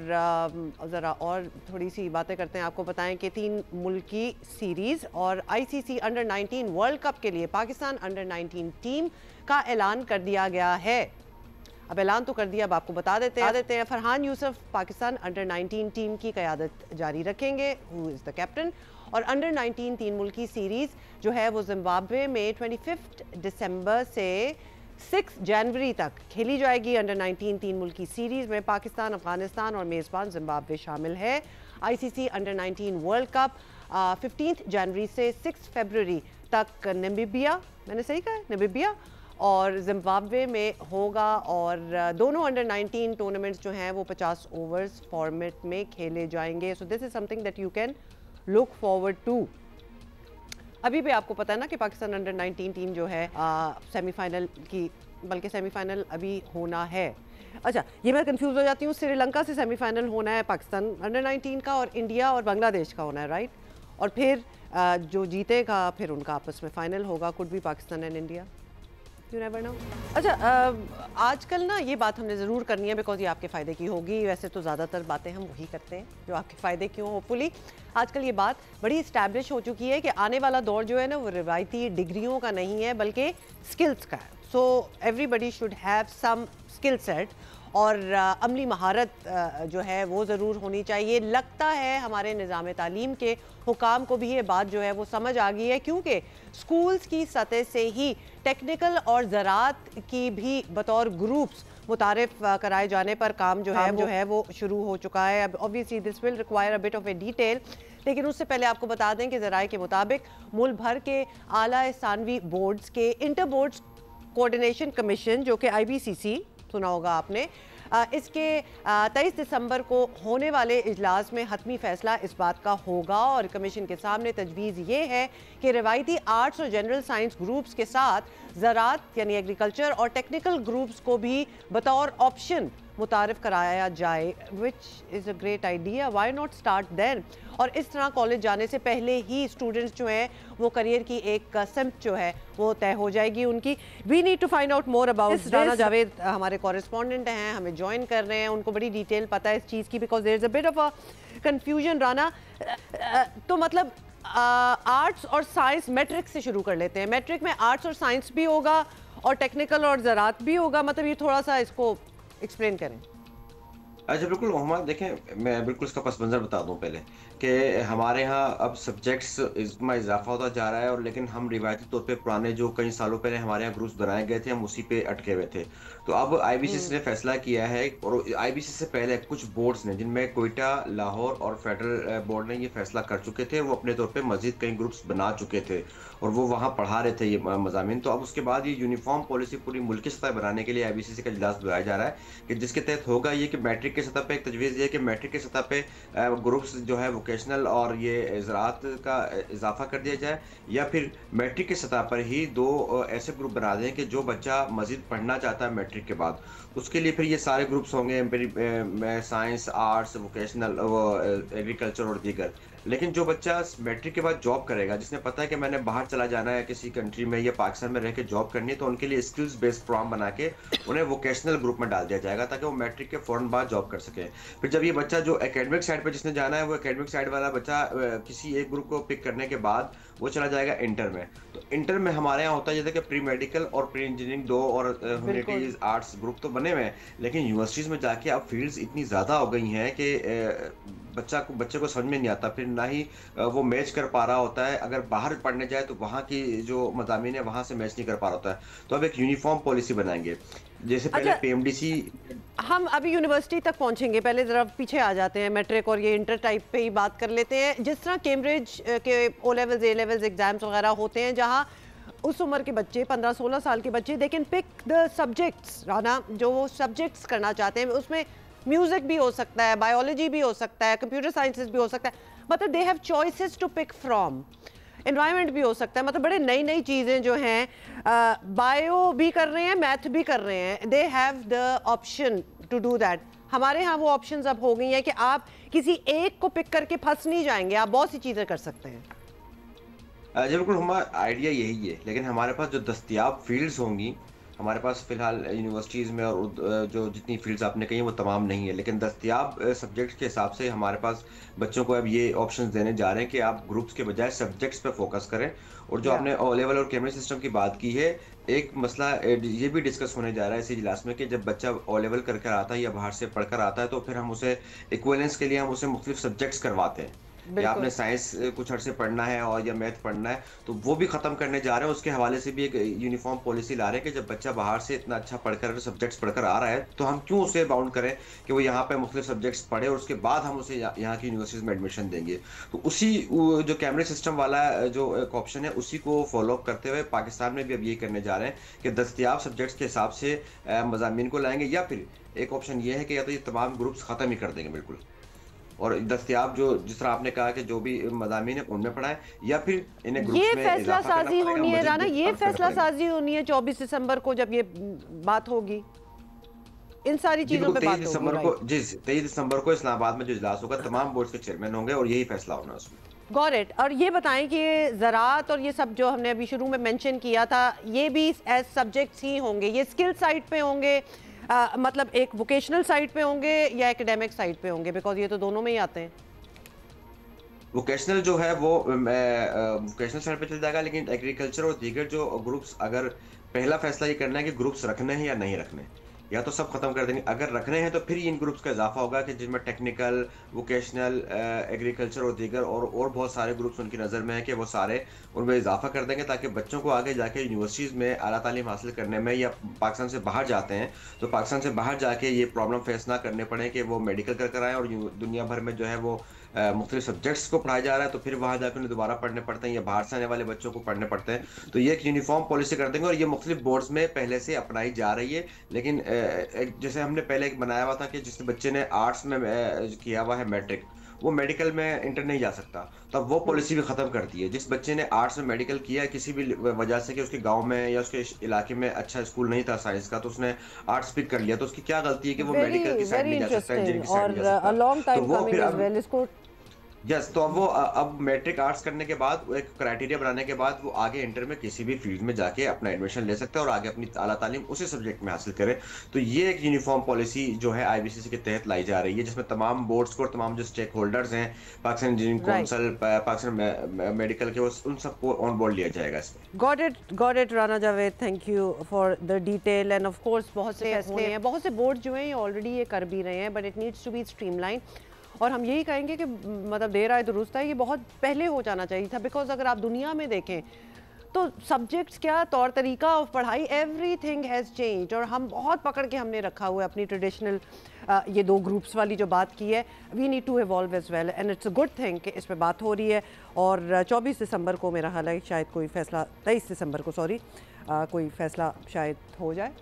Speaker 1: ज़रा और थोड़ी सी बातें करते हैं। आपको बताएं कि 3 मुल्की सीरीज़ और ICC अंडर 19 वर्ल्ड कप के लिए पाकिस्तान अंडर 19 टीम का ऐलान कर दिया गया है। अब ऐलान तो कर दिया, अब आपको बता देते हैं फरहान यूसुफ पाकिस्तान अंडर 19 टीम की क़यादत जारी रखेंगे, हु इज़ द कैप्टन। और अंडर 19 3 मुल्की सीरीज़ जो है वो जिम्बाब्वे में 25 दिसंबर से 6 जनवरी तक खेली जाएगी। अंडर 19 3 मुल्की सीरीज़ में पाकिस्तान, अफगानिस्तान और मेज़बान जिम्बाब्वे शामिल है। ICC अंडर 19 वर्ल्ड कप 15 जनवरी से 6 फरवरी तक नामीबिया, मैंने सही कहा है, नामीबिया और जिम्बाब्वे में होगा। और दोनों अंडर 19 टूर्नामेंट्स जो हैं वो 50 ओवर्स फॉर्मेट में खेले जाएंगे। So this is something that you can look forward to. अभी भी आपको पता है ना कि पाकिस्तान अंडर 19 टीम जो है सेमीफाइनल की, बल्कि सेमीफाइनल अभी होना है। अच्छा, ये मैं कंफ्यूज हो जाती हूँ, श्रीलंका से सेमीफाइनल होना है पाकिस्तान अंडर 19 का और इंडिया और बांग्लादेश का होना है, राइट? और फिर जो जीतेगा फिर उनका आपस में फाइनल होगा, कुड भी Pakistan and India, you never know. अच्छा, आजकल ना ये बात हमने ज़रूर करनी है बिकॉज ये आपके फ़ायदे की होगी। वैसे तो ज़्यादातर बातें हम वही करते हैं जो आपके फ़ायदे की हों, होपफुली। आजकल ये बात बड़ी इस्टेब्लिश हो चुकी है कि आने वाला दौर जो है ना वो रिवायती डिग्रियों का नहीं है बल्कि स्किल्स का है। So everybody should have some skill set और अमली महारत जो है वो ज़रूर होनी चाहिए। लगता है हमारे निज़ाम तालीम के हुकाम को भी ये बात जो है वो समझ आ गई है, क्योंकि स्कूल्स की सतह से ही टेक्निकल और ज़राअत की भी बतौर ग्रुप्स मुतारिफ कराए जाने पर काम जो है वो शुरू हो चुका है। अब obviously this will require a bit of A detail, लेकिन उससे पहले आपको बता दें कि ज़राए के मुताबिक मुल्क भर के आला सानवी बोर्ड्स के इंटर बोर्ड्स कोऑर्डिनेशन कमीशन जो कि IBCC सुना होगा आपने, इसके 23 दिसंबर को होने वाले इजलास में हतमी फैसला इस बात का होगा। और कमीशन के सामने तजवीज़ ये है कि रवायती आर्ट्स और जनरल साइंस ग्रुप्स के साथ ज़राअत यानी एग्रीकल्चर और टेक्निकल ग्रुप्स को भी बतौर ऑप्शन मुतारिफ कराया जाए, which is a great idea, why not start then. और इस तरह कॉलेज जाने से पहले ही स्टूडेंट्स जो हैं वो करियर की एक सिम्त जो है वो तय हो जाएगी उनकी। We need to find out more about. Rana Javed हमारे कॉरेस्पॉन्डेंट हैं, हमें ज्वाइन कर रहे हैं, उनको बड़ी डिटेल पता है इस चीज़ की because there is a bit of a confusion. Rana, तो मतलब आर्ट्स और साइंस, मैट्रिक से शुरू कर लेते हैं। मैट्रिक में आर्ट्स और साइंस भी होगा और टेक्निकल और ज़राअत भी होगा, मतलब ये थोड़ा सा इसको एक्सप्लेन करें।
Speaker 4: अच्छा, बिल्कुल मोहम्मद, देखें मैं बिल्कुल इसका पस मंज़र बता दूं पहले कि हमारे यहाँ अब सब्जेक्ट्स में इजाफा होता जा रहा है, और लेकिन हम रिवायती तौर पे पुराने जो कई सालों पहले हमारे यहाँ ग्रुप्स बनाए गए थे हम उसी पे अटके हुए थे। तो अब IBCC ने फैसला किया है, और IBCC से पहले कुछ बोर्ड्स ने जिनमें कोयटा, लाहौर और फेडरल बोर्ड ने ये फैसला कर चुके थे, वो अपने तौर पर मजीद कई ग्रुप्स बना चुके थे और वो वहाँ पढ़ा रहे थे ये मज़ामीन। तो अब उसके बाद ये यूनिफॉर्म पॉलिसी पूरी मुल्क की सतह बनाने के लिए IBCC का इजलास बुलाया जा रहा है कि जिसके तहत होगा ये कि मैट्रिक की सतह पे एक तजवीज़ ये है कि मैट्रिक की सतह पे ग्रुप्स जो है वोकेशनल और ये ज़राअत का इजाफा कर दिया जाए, या फिर मैट्रिक की सतह पर ही 2 ऐसे ग्रुप बना दें कि जो बच्चा मज़ीद पढ़ना चाहता है मैट्रिक के बाद उसके लिए फिर ये सारे ग्रुप्स होंगे, साइंस, आर्ट्स, वोकेशनल, एग्रीकल्चर और दीगर। लेकिन जो बच्चा मैट्रिक के बाद जॉब करेगा, जिसने पता है कि मैंने बाहर चला जाना है किसी कंट्री में या पाकिस्तान में रह के जॉब करनी है, तो उनके लिए स्किल्स बेस्ड प्रोग्राम बना के उन्हें वोकेशनल ग्रुप में डाल दिया जाएगा ताकि वो मैट्रिक के फ़ौरन बाद जॉब कर सके। फिर जब ये बच्चा जो एकेडमिक साइड पर जिसने जाना है, वो एकेडमिक साइड वाला बच्चा किसी एक ग्रुप को पिक करने के बाद वो चला जाएगा इंटर में। तो इंटर में हमारे यहाँ होता है जैसे कि प्री मेडिकल और प्री इंजीनियरिंग 2 और ह्यूमैनिटीज आर्ट्स ग्रुप तो बने हुए हैं, लेकिन यूनिवर्सिटीज़ में जाके अब फील्ड्स इतनी ज़्यादा हो गई हैं कि बच्चे को समझ में नहीं आता, फिर ना ही वो मैच कर पा रहा होता है। अगर बाहर पढ़ने जाए तो वहाँ की जो मज़ामीन है वहाँ से मैच नहीं कर पा रहा होता है। तो अब एक यूनिफॉर्म पॉलिसी बनाएंगे, जैसे पहले PMDC।
Speaker 1: हम अभी यूनिवर्सिटी तक पहुंचेंगे, पहले ज़रा पीछे आ जाते हैं, मैट्रिक और ये इंटर टाइप पे ही बात कर लेते हैं। जिस तरह कैम्ब्रिज के O levels, A levels exams वगैरह होते हैं, जहाँ उस उम्र के बच्चे 15-16 साल के बच्चे they can pick the subjects, Rana, जो वो सब्जेक्ट्स करना चाहते हैं। उसमें म्यूज़िक भी हो सकता है, बायोलॉजी भी हो सकता है, कंप्यूटर साइंसेस भी हो सकता है, मतलब they have choices to pick from. Environment भी हो सकता है, मतलब बड़े नई नई चीज़ें जो हैं, बायो भी कर रहे हैं, मैथ भी कर रहे हैं, they have the option to do that. हमारे यहाँ वो ऑप्शंस अब हो गई हैं कि आप किसी एक को पिक करके फंस नहीं जाएंगे, आप बहुत सी चीज़ें कर सकते हैं।
Speaker 4: जी बिल्कुल, हमारा आइडिया यही है, लेकिन हमारे पास जो दस्तयाब फील्ड्स होंगी हमारे पास फ़िलहाल यूनिवर्सिटीज़ में और जो जितनी फ़ील्ड्स आपने कही हैं वो तमाम नहीं है। लेकिन दस्तयाब सब्जेक्ट्स के हिसाब से हमारे पास बच्चों को अब ये ऑप्शंस देने जा रहे हैं कि आप ग्रुप्स के बजाय सब्जेक्ट्स पे फ़ोकस करें। और जो
Speaker 1: या
Speaker 4: आपने ओ लेवल और कैमरे सिस्टम की बात की है, एक मसला ये भी डिस्कस होने जा रहा है इस इजलास में कि जब बच्चा ओ लेवल कर कर आता है या बाहर से पढ़कर आता है, तो फिर हम उसे इक्विवेलेंस के लिए हम उसे मुख्तलिफ सब्जेक्ट्स करवाते हैं। या आपने
Speaker 1: बिल्कुल।
Speaker 4: साइंस कुछ अरसे पढ़ना है और या मैथ पढ़ना है, तो वो भी खत्म करने जा रहे हैं। उसके हवाले से भी एक यूनिफॉर्म पॉलिसी ला रहे हैं कि जब बच्चा बाहर से इतना अच्छा पढ़कर सब्जेक्ट्स पढ़कर आ रहा है, तो हम क्यों उसे बाउंड करें कि वो यहाँ पे मुख्तलिफ सब्जेक्ट्स पढ़े और उसके बाद हम उसे यहाँ की यूनिवर्सिटीज में एडमिशन देंगे। तो उसी जो कैमरे सिस्टम वाला जो एक ऑप्शन है, उसी को फॉलो अप करते हुए पाकिस्तान में भी अब यही करने जा रहे हैं कि दस्तयाब सब्जेक्ट्स के हिसाब से मज़ामीन को लाएंगे, या फिर एक ऑप्शन ये है कि या तो ये तमाम ग्रुप्स ख़त्म ही कर देंगे बिल्कुल, और दस्तयाब जो जिस तरह आपने कहा कि जो भी मज़ामीन है उनमें पढ़ाएं, या फिर इन्हें ग्रुप्स
Speaker 1: ये
Speaker 4: में
Speaker 1: फैसला
Speaker 4: इजाफा करना
Speaker 1: साजी
Speaker 4: पड़ेगा,
Speaker 1: होनी है
Speaker 4: मजीद
Speaker 1: राना,
Speaker 4: ग्रुप
Speaker 1: ये
Speaker 4: अलग करने
Speaker 1: फैसला
Speaker 4: पड़ेंगे।
Speaker 1: साजी होनी है 24 दिसंबर को जब ये बात होगी, इन सारी
Speaker 4: जी
Speaker 1: चीजों
Speaker 4: बिल्कुल,
Speaker 1: पे
Speaker 4: 23
Speaker 1: बात होगी,
Speaker 4: दिसंबर को,
Speaker 1: राइट?
Speaker 4: जी 23 दिसंबर को इस्लामाबाद में जो इजलास होगा तमाम बोर्ड्स के चेयरमैन होंगे और यही फैसला होना है उसमें।
Speaker 1: Got it. और ये बताएं कि ये ज़राअत और ये सब जो हमने अभी शुरू में मेंशन किया था, ये भी एज सब्जेक्ट्स ही होंगे, ये स्किल साइड पे होंगे, मतलब एक वोकेशनल साइड पे होंगे या एकेडमिक साइड पे होंगे, बिकॉज ये तो दोनों में ही आते हैं।
Speaker 4: वोकेशनल जो है वो वोकेशनल साइड पे चल जाएगा, लेकिन एग्रीकल्चर और दीगर जो ग्रुप्स, अगर पहला फैसला ये करना है कि ग्रुप्स रखने हैं या नहीं रखने, या तो सब खत्म कर देंगे। अगर रखने हैं तो फिर इन ग्रुप्स का इजाफा होगा कि जिनमें टेक्निकल, वोकेशनल, एग्रीकल्चर और दीगर और बहुत सारे ग्रुप्स उनकी नज़र में है कि वो सारे उनमें इजाफा कर देंगे, ताकि बच्चों को आगे जाके यूनिवर्सिटीज़ में आला तालीम हासिल करने में, या पाकिस्तान से बाहर जाते हैं तो पाकिस्तान से बाहर जाके ये प्रॉब्लम फेस ना करने पड़े कि वो मेडिकल कर कर आएँ और दुनिया भर में जो है वो मुख्तलिफ सब्जेक्ट्स को पढ़ाया जा रहा है, तो फिर वहाँ जाकर उन्हें दोबारा पढ़ने पड़ते हैं, या बाहर से आने वाले बच्चों को पढ़ने पड़ते हैं। तो ये एक यूनिफॉर्म पॉलिसी कर देंगे और ये मुख्तलिफ बोर्ड्स में पहले से अपनाई जा रही है। लेकिन जैसे हमने पहले एक बनाया हुआ था कि जिस बच्चे ने आर्ट्स में किया हुआ है मैट्रिक, वो मेडिकल में इंटर नहीं जा सकता, तब वो पॉलिसी भी खत्म कर दी है। जिस बच्चे ने आर्ट्स में मेडिकल किया है किसी भी वजह से कि उसके गांव में या उसके इलाके में अच्छा स्कूल नहीं था साइंस का, तो उसने आर्ट्स पिक कर लिया, तो उसकी क्या गलती है कि वो मेडिकल की साइड
Speaker 1: वेरी
Speaker 4: नहीं जा सकता, इंजीनियरिंग की साइड
Speaker 1: इंटरेस्टिंग
Speaker 4: नहीं जा
Speaker 1: और अ
Speaker 4: सकता।
Speaker 1: लॉन्ग
Speaker 4: तो
Speaker 1: टाइम
Speaker 4: वो
Speaker 1: कमिंग
Speaker 4: फिर
Speaker 1: एज
Speaker 4: अब,
Speaker 1: वेल, इसको
Speaker 4: यस, तो अब वो अब मैट्रिक आर्ट्स करने के बाद वो एक क्राइटेरिया बनाने के बाद वो आगे इंटर में किसी भी फील्ड में जाके अपना एडमिशन ले सकता है और आगे अपनी आला तालीम उसी सब्जेक्ट में हासिल करे। तो ये एक यूनिफॉर्म पॉलिसी जो है आईबीसीसी के तहत लाई जा रही है, जिसमें तमाम बोर्ड्स को और तमाम जो स्टेक होल्डर्स हैं, Pakistan engineering
Speaker 1: right.
Speaker 4: Council, Pakistan medical के, उन सबको ऑन बोर्ड लिया जाएगा इसमें।
Speaker 1: Got it Rana Javed, thank you for the detail. End of course बहुत से फैसले हैं, बहुत से बोर्ड जो हैं ये ऑलरेडी ये कर भी रहे हैं, but it needs to be streamline. और हम यही कहेंगे कि मतलब देर आए दुरुस्त है, ये बहुत पहले हो जाना चाहिए था, बिकॉज अगर आप दुनिया में देखें तो सब्जेक्ट्स क्या, तौर तरीका ऑफ पढ़ाई, एवरीथिंग हैज़ चेंज। और हम बहुत पकड़ के हमने रखा हुआ है अपनी ट्रेडिशनल ये दो ग्रुप्स वाली जो बात की है। We need to evolve as well, and it's a good thing कि इस पर बात हो रही है। और 24 दिसंबर को मेरा ख्याल है शायद कोई फैसला, 23 दिसंबर को सॉरी, कोई फैसला शायद हो जाए,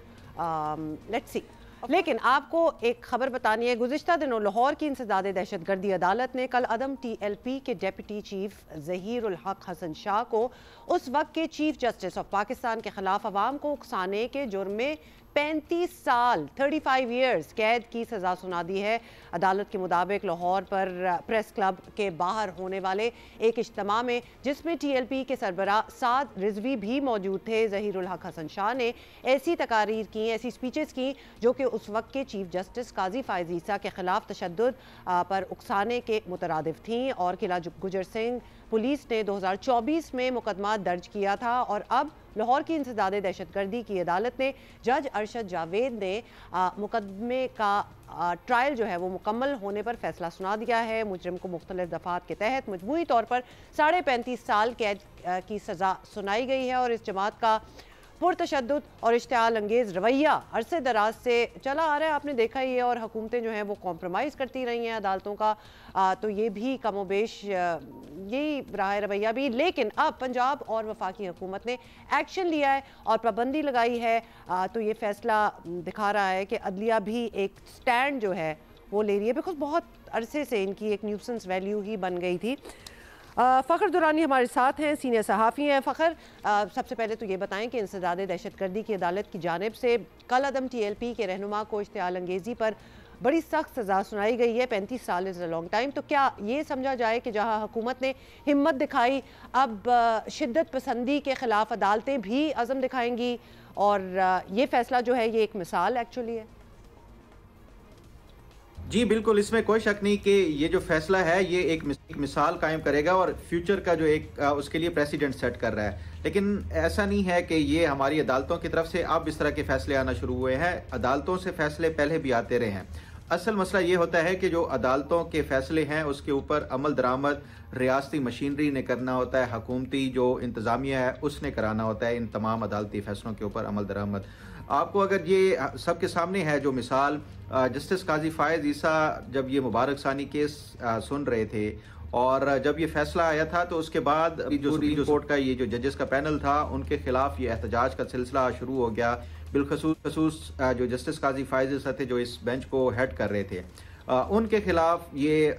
Speaker 1: लेट्स सी। लेकिन आपको एक खबर बतानी है। गुज़िश्ता दिनों लाहौर की इंसदाद दहशतगर्दी अदालत ने कल अदम TLP के डिप्टी चीफ ज़हीर उल हक हसन शाह को उस वक्त के चीफ जस्टिस ऑफ पाकिस्तान के खिलाफ अवाम को उकसाने के जुर्म में 35 साल 35 ईयर्स कैद की सज़ा सुना दी है। अदालत के मुताबिक लाहौर पर प्रेस क्लब के बाहर होने वाले एक इज्तिमा में, जिसमें TLP के सरबरा साद रिजवी भी मौजूद थे, ज़हीर उल हक हसन शाह ने ऐसी तकारीर की, ऐसी स्पीचेस की जो कि उस वक्त के चीफ जस्टिस काजी फ़ाइज़ ईसा के खिलाफ तशद्दुद पर उकसाने के मुतरादिफ थीं। और किला गुजर सिंह पुलिस ने 2024 में मुकदमा दर्ज किया था। और अब लाहौर की इंसदाद दहशतगर्दी की अदालत ने जज अरशद जावेद ने मुकदमे का ट्रायल जो है वो मुकम्मल होने पर फैसला सुना दिया है। मुजरिम को मुख्तलिफ दफ़ात के तहत मजमूई तौर पर 35.5 साल कैद की सज़ा सुनाई गई है। और इस जमात का पुरतशद्दुद और इश्तिआल अंगेज़ रवैया अरसे दराज से चला आ रहा है, आपने देखा ही है। और हुकूमतें जो हैं वो कॉम्प्रोमाइज़ करती रही हैं अदालतों का, तो ये भी कमोबेश यही रहा है रवैया भी। लेकिन अब पंजाब और वफाकी हुकूमत ने एक्शन लिया है और पाबंदी लगाई है, तो ये फैसला दिखा रहा है कि अदलिया भी एक स्टैंड जो है वो ले रही है, बिकॉज बहुत अरसे से इनकी एक न्यूसेंस वैल्यू ही बन गई थी। फ़खर दुरानी हमारे साथ हैं, सीनियर सहाफ़ी हैं। फ़खर, सबसे पहले तो ये बताएं कि इंसदाद दहशतगर्दी की अदालत की जानिब से कल अदम TLP के रहनुमा को इश्तिआल अंगेज़ी पर बड़ी सख्त सज़ा सुनाई गई है। 35 साल इज़ अ लॉन्ग टाइम। तो क्या ये समझा जाए कि जहां हुकूमत ने हिम्मत दिखाई, अब शिद्दत पसंदी के ख़िलाफ़ अदालतें भी अज़म दिखाएंगी और ये फ़ैसला जो है ये एक मिसाल एक्चुअली है?
Speaker 5: जी बिल्कुल, इसमें कोई शक नहीं कि ये जो फैसला है ये एक मिसाल कायम करेगा और फ्यूचर का जो एक उसके लिए प्रेसिडेंट सेट कर रहा है। लेकिन ऐसा नहीं है कि ये हमारी अदालतों की तरफ से अब इस तरह के फैसले आना शुरू हुए हैं। अदालतों से फैसले पहले भी आते रहे हैं। असल मसला ये होता है कि जो अदालतों के फैसले हैं उसके ऊपर अमल दरामद रियासती मशीनरी ने करना होता है, हुकूमती जो इंतज़ामिया है उसने कराना होता है इन तमाम अदालती फैसलों के ऊपर अमल दरामद। आपको अगर ये सबके सामने है जो मिसाल जस्टिस काजी फ़ायज़ ईसा जब ये मुबारक सानी केस सुन रहे थे और जब ये फैसला आया था तो उसके बाद जो सुप्रीम कोर्ट का ये जो जजेस का पैनल था उनके खिलाफ ये एहतजाज का सिलसिला शुरू हो गया। बिलखसूस जो जस्टिस काजी फ़ायज़ ईसा थे जो इस बेंच को हेड कर रहे थे, उनके खिलाफ ये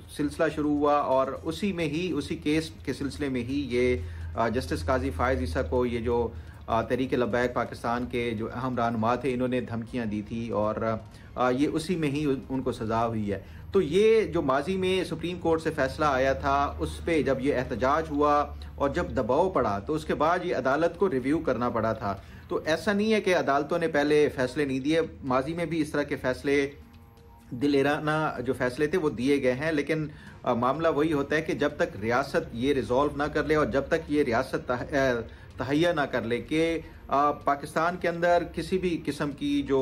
Speaker 5: सिलसिला शुरू हुआ और उसी केस के सिलसिले में ही ये जस्टिस काजी फ़ायज़ ईसा को ये जो तहरीक लब्बैक पाकिस्तान के जो अहम रहनुमा थे इन्होंने धमकियां दी थी और ये उसी में ही उनको सज़ा हुई है। तो ये जो माजी में सुप्रीम कोर्ट से फैसला आया था उस पर जब ये एहतजाज हुआ और जब दबाव पड़ा तो उसके बाद ये अदालत को रिव्यू करना पड़ा था। तो ऐसा नहीं है कि अदालतों ने पहले फैसले नहीं दिए, माजी में भी इस तरह के फैसले दिलेराना जो फैसले थे वो दिए गए हैं। लेकिन मामला वही होता है कि जब तक रियासत ये रिजॉल्व ना कर ले और जब तक ये रियासत तहैया ना कर ले कि पाकिस्तान के अंदर किसी भी किस्म की जो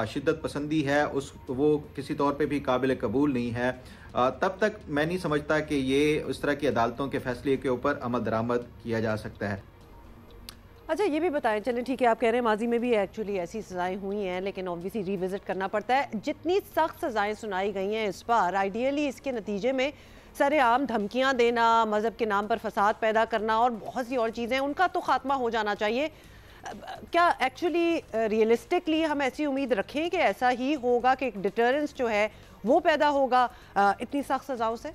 Speaker 5: शिद्दत पसंदी है वो किसी तौर पे भी काबिल कबूल नहीं है, तब तक मैं नहीं समझता कि ये उस तरह की अदालतों के फैसले के ऊपर अमल दरामद किया जा सकता है।
Speaker 1: अच्छा ये भी बताएं, चलें ठीक है आप कह रहे हैं माजी में भी एक्चुअली ऐसी सज़ाएं हुई हैं लेकिन ऑब्वियसली रिविज़िट करना पड़ता है। जितनी सख्त सज़ाएं सुनाई गई हैं इस बार, आइडियली इसके नतीजे में सरेआम धमकियां देना, मज़हब के नाम पर फसाद पैदा करना और बहुत सी और चीज़ें, उनका तो खात्मा हो जाना चाहिए। क्या एक्चुअली रियलिस्टिकली हम ऐसी उम्मीद रखें कि ऐसा ही होगा कि एक डिटरेंस जो है वो पैदा होगा इतनी सख्त सज़ाओं से?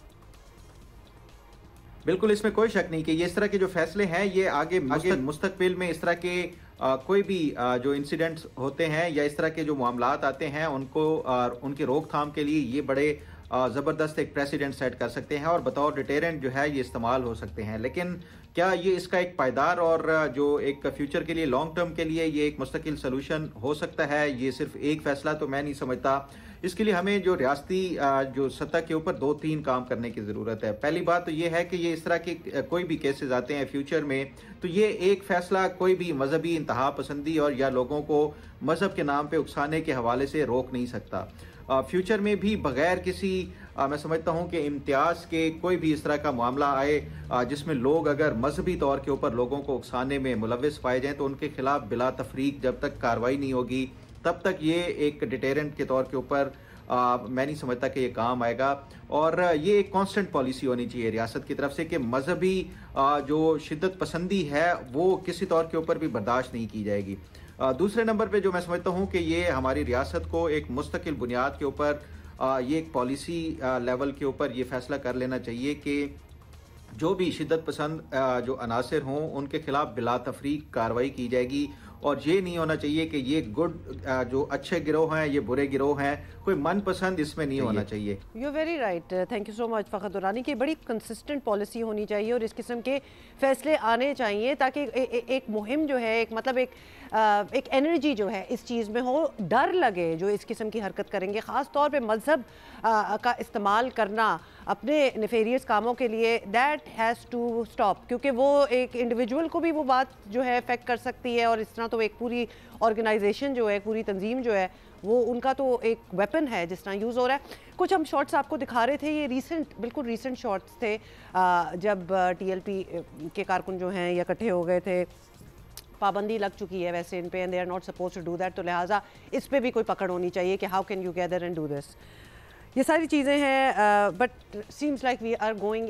Speaker 5: बिल्कुल, इसमें कोई शक नहीं कि ये इस तरह के जो फैसले हैं ये आगे मुस्तकबिल में इस तरह के कोई भी जो इंसिडेंट्स होते हैं या इस तरह के जो मामलात आते हैं उनको उनकी रोकथाम के लिए ये बड़े ज़बरदस्त एक प्रेसिडेंट सेट कर सकते हैं और बतौर डिटेरेंट जो है ये इस्तेमाल हो सकते हैं। लेकिन क्या ये इसका एक पायदार और जो एक फ्यूचर के लिए लॉन्ग टर्म के लिए ये एक मुस्तकिल सलूशन हो सकता है? ये सिर्फ एक फैसला तो मैं नहीं समझता। इसके लिए हमें जो रियासती जो सतह के ऊपर 2-3 काम करने की ज़रूरत है। पहली बात तो ये है कि ये इस तरह के कोई भी केसेस आते हैं फ्यूचर में तो ये एक फ़ैसला कोई भी मजहबी इंतहा पसंदी और या लोगों को मज़हब के नाम पे उकसाने के हवाले से रोक नहीं सकता। फ्यूचर में भी बग़ैर किसी मैं समझता हूँ कि इम्तियाज़ के कोई भी इस तरह का मामला आए जिसमें लोग अगर मजहबी तौर के ऊपर लोगों को उकसाने में मुलव्वस पाए जाएँ तो उनके खिलाफ बिला तफरीक जब तक कार्रवाई नहीं होगी तब तक ये एक डिटेरेंट के तौर के ऊपर मैं नहीं समझता कि ये काम आएगा। और ये एक कांस्टेंट पॉलिसी होनी चाहिए रियासत की तरफ से कि मजहबी जो शिद्दत पसंदी है वो किसी तौर के ऊपर भी बर्दाश्त नहीं की जाएगी। दूसरे नंबर पे जो मैं समझता हूँ कि ये हमारी रियासत को एक मुस्तकिल बुनियाद के ऊपर ये एक पॉलिसी लेवल के ऊपर ये फैसला कर लेना चाहिए कि जो भी शिद्दत पसंद जो अनासर हों उनके खिलाफ बिला तफरीक कार्रवाई की जाएगी। और ये नहीं होना चाहिए कि ये जो अच्छे गिरोह हैं ये बुरे गिरोह हैं, कोई मनपसंद इसमें नहीं होना चाहिए।
Speaker 1: You very right, thank you so much Fakhar Durrani की बड़ी कंसिस्टेंट पॉलिसी होनी चाहिए और इस किस्म के फैसले आने चाहिए ताकि एक मुहिम जो है एक एनर्जी जो है इस चीज़ में हो, डर लगे जो इस किस्म की हरकत करेंगे, ख़ास तौर पे मज़हब का इस्तेमाल करना अपने नेफेरियस कामों के लिए, दैट हैज़ टू स्टॉप। क्योंकि वो एक इंडिविजुअल को भी वो बात जो है अफेक्ट कर सकती है और इस तरह तो एक पूरी ऑर्गेनाइजेशन जो है, पूरी तंजीम जो है वो उनका तो एक वेपन है जिस तरह यूज़ हो रहा है। कुछ हम शॉट्स आपको दिखा रहे थे, ये बिल्कुल रीसेंट शॉट्स थे जब TLP के कारकुन जो हैं ये इकट्ठे हो गए थे। पाबंदी लग चुकी है वैसे इन पे and they are not suppose to do that, तो लिहाजा इस पे भी कोई पकड़ होनी चाहिए कि how can you gather and do this. ये सारी चीज़ें हैं but seems like we are going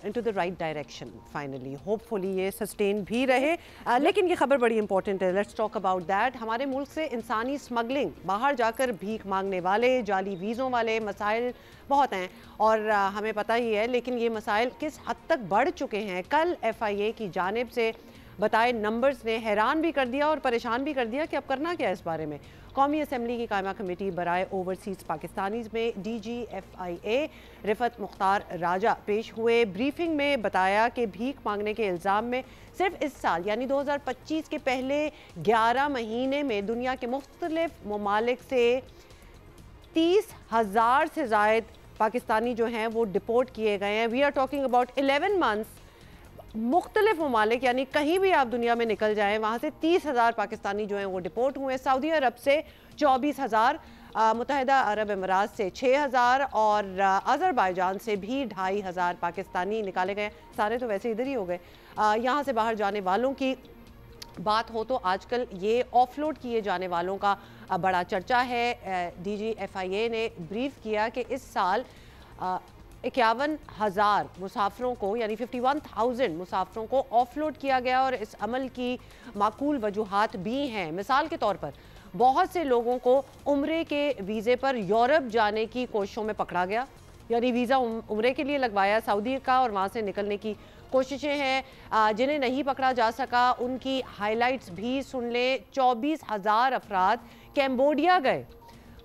Speaker 1: into the right direction finally, hopefully ये सस्टेन भी रहे। लेकिन ये खबर बड़ी इंपॉर्टेंट है, लेट्स टॉक अबाउट दैट। हमारे मुल्क से इंसानी स्मगलिंग, बाहर जाकर भीख मांगने वाले, जाली वीज़ों वाले मसाइल बहुत हैं और हमें पता ही है, लेकिन ये मसाइल किस हद तक बढ़ चुके हैं। कल FIA की जानिब से बताए नंबर्स ने हैरान भी कर दिया और परेशान भी कर दिया कि अब करना क्या है इस बारे में। कौमी असम्बली की कायमा कमेटी बराए ओवरसीज़ पाकिस्तानीज़ में DGFIA रिफत मुख्तार राजा पेश हुए। ब्रीफिंग में बताया कि भीख मांगने के इल्ज़ाम में सिर्फ इस साल यानी 2025 के पहले 11 महीने में दुनिया के मुख्तलिफ ममालिक से 30,000 से ज़ायद पाकिस्तानी जो हैं वो डिपोर्ट किए गए हैं। We are talking about 11 months. मुख्तलिफ ममालिक यानी कहीं भी आप दुनिया में निकल जाएं वहाँ से 30,000 पाकिस्तानी जो हैं वो डिपोर्ट हुए। सऊदी अरब से 24,000, मुत्तहिदा अरब अमीरात से 6,000 और अज़रबैजान से भी 2,500 पाकिस्तानी निकाले गए। सारे तो वैसे इधर ही हो गए। यहाँ से बाहर जाने वालों की बात हो तो आजकल ये ऑफलोड किए जाने वालों का बड़ा चर्चा है। DGFIA ने ब्रीफ किया कि इस साल 51,000 मुसाफिरों को यानी 51,000 मुसाफिरों को ऑफलोड किया गया और इस अमल की माकूल वजूहात भी हैं। मिसाल के तौर पर बहुत से लोगों को उम्रे के वीज़े पर यूरोप जाने की कोशिशों में पकड़ा गया, यानी वीज़ा उम्रे के लिए लगवाया सऊदी का और वहाँ से निकलने की कोशिशें हैं। जिन्हें नहीं पकड़ा जा सका उनकी हाइलाइट्स भी सुन लें। 24,000 अफराद कैम्बोडिया गए,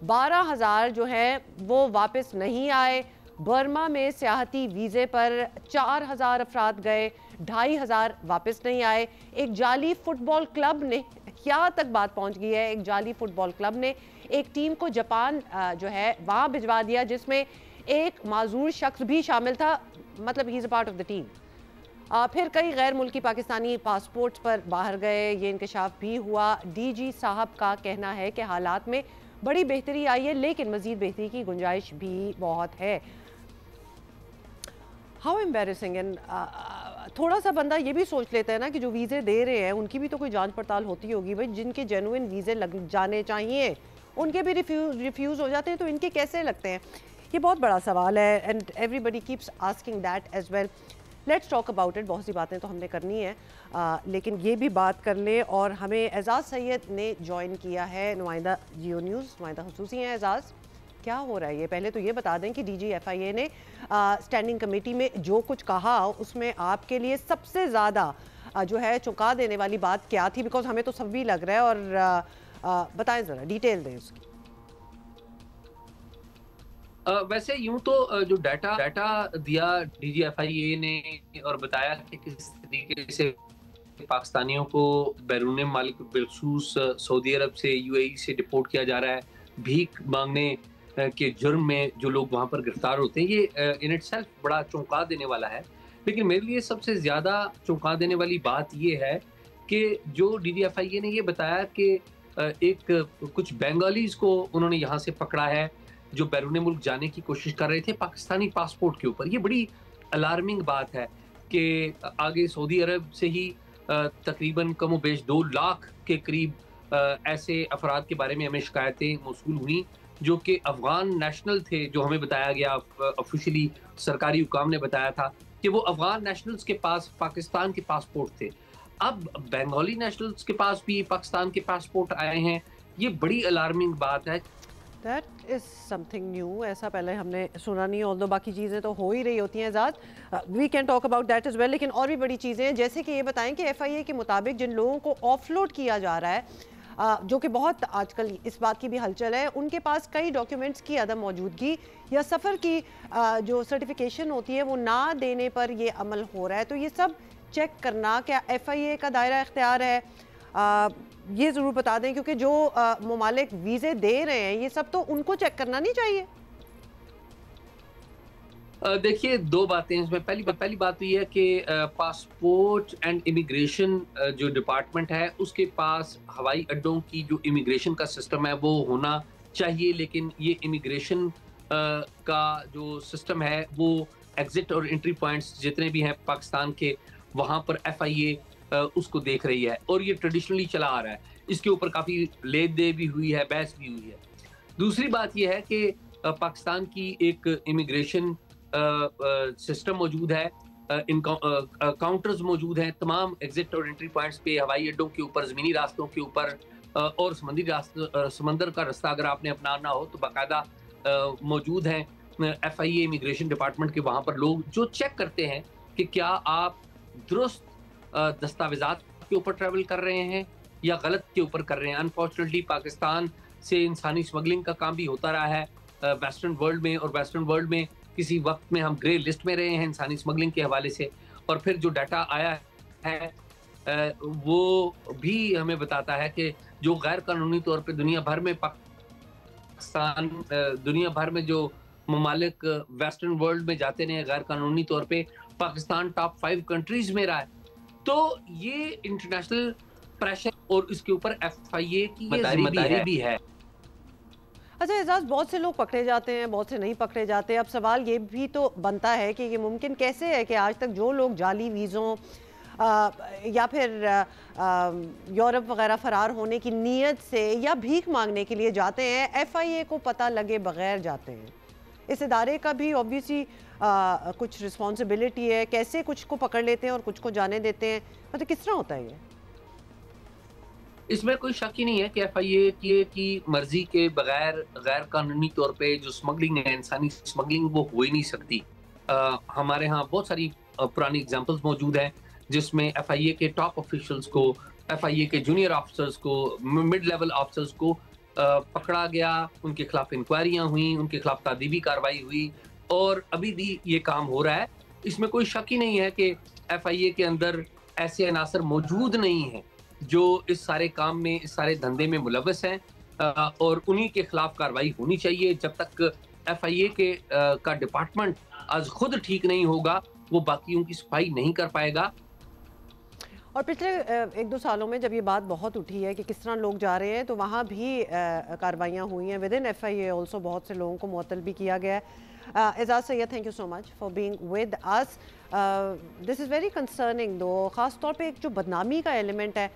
Speaker 1: 12,000 जो हैं वो वापस नहीं आए। बर्मा में सियाहती वीज़े पर 4,000 अफराद गए, 2,500 वापस नहीं आए। एक जाली फुटबॉल क्लब ने, यहाँ तक बात पहुँच गई है, एक जाली फुटबॉल क्लब ने एक टीम को जापान जो है वहाँ भिजवा दिया जिसमें एक माजूर शख्स भी शामिल था, मतलब he is a part of the team. फिर कई गैर मुल्की पाकिस्तानी पासपोर्ट्स पर बाहर गए, ये इंकशाफ भी हुआ। DG साहब का कहना है कि हालात में बड़ी बेहतरी आई है लेकिन मज़ीद बेहतरी की गुंजाइश भी बहुत है। How embarrassing. एंड थोड़ा सा बंदा ये भी सोच लेता है ना कि जो वीज़े दे रहे हैं उनकी भी तो कोई जांच पड़ताल होती होगी भाई। जिनके जेन्युइन वीज़े लग जाने चाहिए उनके भी रिफ्यूज़ हो जाते हैं, तो इनके कैसे लगते हैं? ये बहुत बड़ा सवाल है and everybody keeps asking that as well. Let's talk about it. बहुत सी बातें तो हमने करनी है लेकिन ये भी बात कर ले। और हमें एजाज़ सैयद ने ज्वाइन किया है, नुमाइंदा जियो न्यूज़, नुमाइंदा खुसूसी हैं। एजाज़, क्या हो रहा है ये? पहले तो ये बता दें कि DGFIA ने स्टैंडिंग कमेटी में जो कुछ कहा उसमें आपके लिए सबसे ज़्यादा जो है चौंका देने वाली बात क्या थी? बिकॉज हमें तो सब भी लग रहा है, और बताएं ज़रा, डिटेल दें उसकी।
Speaker 6: वैसे यूं तो जो डाटा दिया DGFIA ने और बताया कि किस तरीके से पाकिस्तानियों को बैरून मालिक बिलखसूस सऊदी अरब से UAE से डिपोर्ट किया जा रहा है भीख मांगने के जुर्म में। जो लोग वहाँ पर गिरफ्तार होते हैं, ये इन इटसेल्फ बड़ा चौंका देने वाला है। लेकिन मेरे लिए सबसे ज़्यादा चौंका देने वाली बात ये है कि जो DGFIA ने ये बताया कि एक कुछ बंगालीज को उन्होंने यहाँ से पकड़ा है जो बैरून मुल्क जाने की कोशिश कर रहे थे पाकिस्तानी पासपोर्ट के ऊपर। ये बड़ी अलार्मिंग बात है कि आगे सऊदी अरब से ही तकरीबन कम व बेश 2 लाख के करीब ऐसे अफराद के बारे में हमें शिकायतें मौसूल हुई जो कि अफगान नेशनल थे। जो हमें बताया गया, ऑफिशियली सरकारी हुकाम ने बताया था कि वो अफगान नेशनल्स के पास पाकिस्तान के पासपोर्ट थे। अब बंगाली नेशनल्स के पास भी पाकिस्तान के पासपोर्ट आए हैं। ये बड़ी अलार्मिंग बात है।
Speaker 1: दैट इज़ समथिंग न्यू, ऐसा पहले हमने सुना नहीं। ऑल्दो बाकी चीज़ें तो हो ही रही होती हैं ज़्यादा, we can talk about that as well. लेकिन और भी बड़ी चीज़ें हैं, जैसे कि ये बताएं कि FIA के मुताबिक जिन लोगों को ऑफलोड किया जा रहा है, जो कि बहुत आजकल इस बात की भी हलचल है, उनके पास कई डॉक्यूमेंट्स की अदम मौजूदगी या सफ़र की जो सर्टिफिकेशन होती है वो ना देने पर ये अमल हो रहा है। तो ये सब चेक करना क्या FIA का दायरा इख्तियार है? ये ज़रूर बता दें, क्योंकि जो ममालिक वीज़े दे रहे हैं ये सब तो उनको चेक करना नहीं चाहिए।
Speaker 6: देखिए, 2 बातें इसमें। पहली बात तो ये है कि पासपोर्ट एंड इमिग्रेशन जो डिपार्टमेंट है उसके पास हवाई अड्डों की जो इमिग्रेशन का सिस्टम है वो होना चाहिए। लेकिन ये इमिग्रेशन का जो सिस्टम है वो एग्जिट और एंट्री पॉइंट्स जितने भी हैं पाकिस्तान के, वहाँ पर FIA उसको देख रही है और ये ट्रेडिशनली चला आ रहा है। इसके ऊपर काफ़ी लेद दे भी हुई है, बहस भी हुई है। दूसरी बात यह है कि पाकिस्तान की एक इमिग्रेशन सिस्टम मौजूद है, काउंटर्स मौजूद हैं तमाम एग्जिट और एंट्री पॉइंट्स पे, हवाई अड्डों के ऊपर, ज़मीनी रास्तों के ऊपर और समंदर का रास्ता अगर आपने अपनाना हो तो बाकायदा मौजूद हैं FIA इमिग्रेशन डिपार्टमेंट के। वहाँ पर लोग जो चेक करते हैं कि क्या आप दुरुस्त दस्तावेज़ात के ऊपर ट्रैवल कर रहे हैं या गलत के ऊपर कर रहे हैं। अनफॉर्चुनेटली पाकिस्तान से इंसानी स्मगलिंग का काम भी होता रहा है वेस्टर्न वर्ल्ड में, और वेस्टर्न वर्ल्ड में किसी वक्त में हम ग्रे लिस्ट में रहे हैं इंसानी स्मगलिंग के हवाले से। और फिर जो डाटा आया है वो भी हमें बताता है कि जो गैर कानूनी तौर पे दुनिया भर में पाकिस्तान, दुनिया भर में जो ममालिक वेस्टर्न वर्ल्ड में जाते रहे गैर कानूनी तौर पे, पाकिस्तान टॉप 5 कंट्रीज में रहा है। तो ये इंटरनेशनल प्रेशर और इसके ऊपर FIA की जिम्मेदारी भी है।
Speaker 1: अच्छा एजाज, बहुत से लोग पकड़े जाते हैं, बहुत से नहीं पकड़े जाते। अब सवाल ये भी तो बनता है कि ये मुमकिन कैसे है कि आज तक जो लोग जाली वीज़ों या फिर यूरोप वगैरह फ़रार होने की नीयत से या भीख मांगने के लिए जाते हैं, FIA को पता लगे बगैर जाते हैं। इस इदारे का भी ऑब्वियसली कुछ रिस्पॉन्सिबिलिटी है, कैसे कुछ को पकड़ लेते हैं और कुछ को जाने देते हैं, मतलब किस तरह होता है ये?
Speaker 6: इसमें कोई शक ही नहीं है कि FIA की मर्जी के बगैर गैर कानूनी तौर पे जो स्मगलिंग है, इंसानी स्मगलिंग, वो हो ही नहीं सकती। हमारे यहाँ बहुत सारी पुरानी एग्जांपल्स मौजूद हैं जिसमें FIA के टॉप ऑफिशियल्स को, FIA के जूनियर ऑफिसर्स को, मिड लेवल ऑफिसर्स को पकड़ा गया, उनके खिलाफ इंक्वायरियां हुई, उनके खिलाफ तादीबी कार्रवाई हुई, और अभी भी ये काम हो रहा है। इसमें कोई शक ही नहीं है कि FIA के अंदर ऐसे अनासर मौजूद नहीं हैं जो इस सारे काम में, इस सारे धंधे में मुलव्वस हैं, और उन्हीं के खिलाफ कार्रवाई होनी चाहिए। जब तक FIA का डिपार्टमेंट आज खुद ठीक नहीं होगा, वो बाकियों की सफाई नहीं कर पाएगा।
Speaker 1: और पिछले 1-2 सालों में जब ये बात बहुत उठी है कि किस तरह लोग जा रहे हैं, तो वहाँ भी कार्रवाइयाँ हुई हैं। विद इन FIA ऑल्सो बहुत से लोगों को मुअत्तल भी किया गया है। Ejaz Syed, thank you so much for being with us. This is very concerning though, ख़ास तौर पे एक जो बदनामी का एलिमेंट है।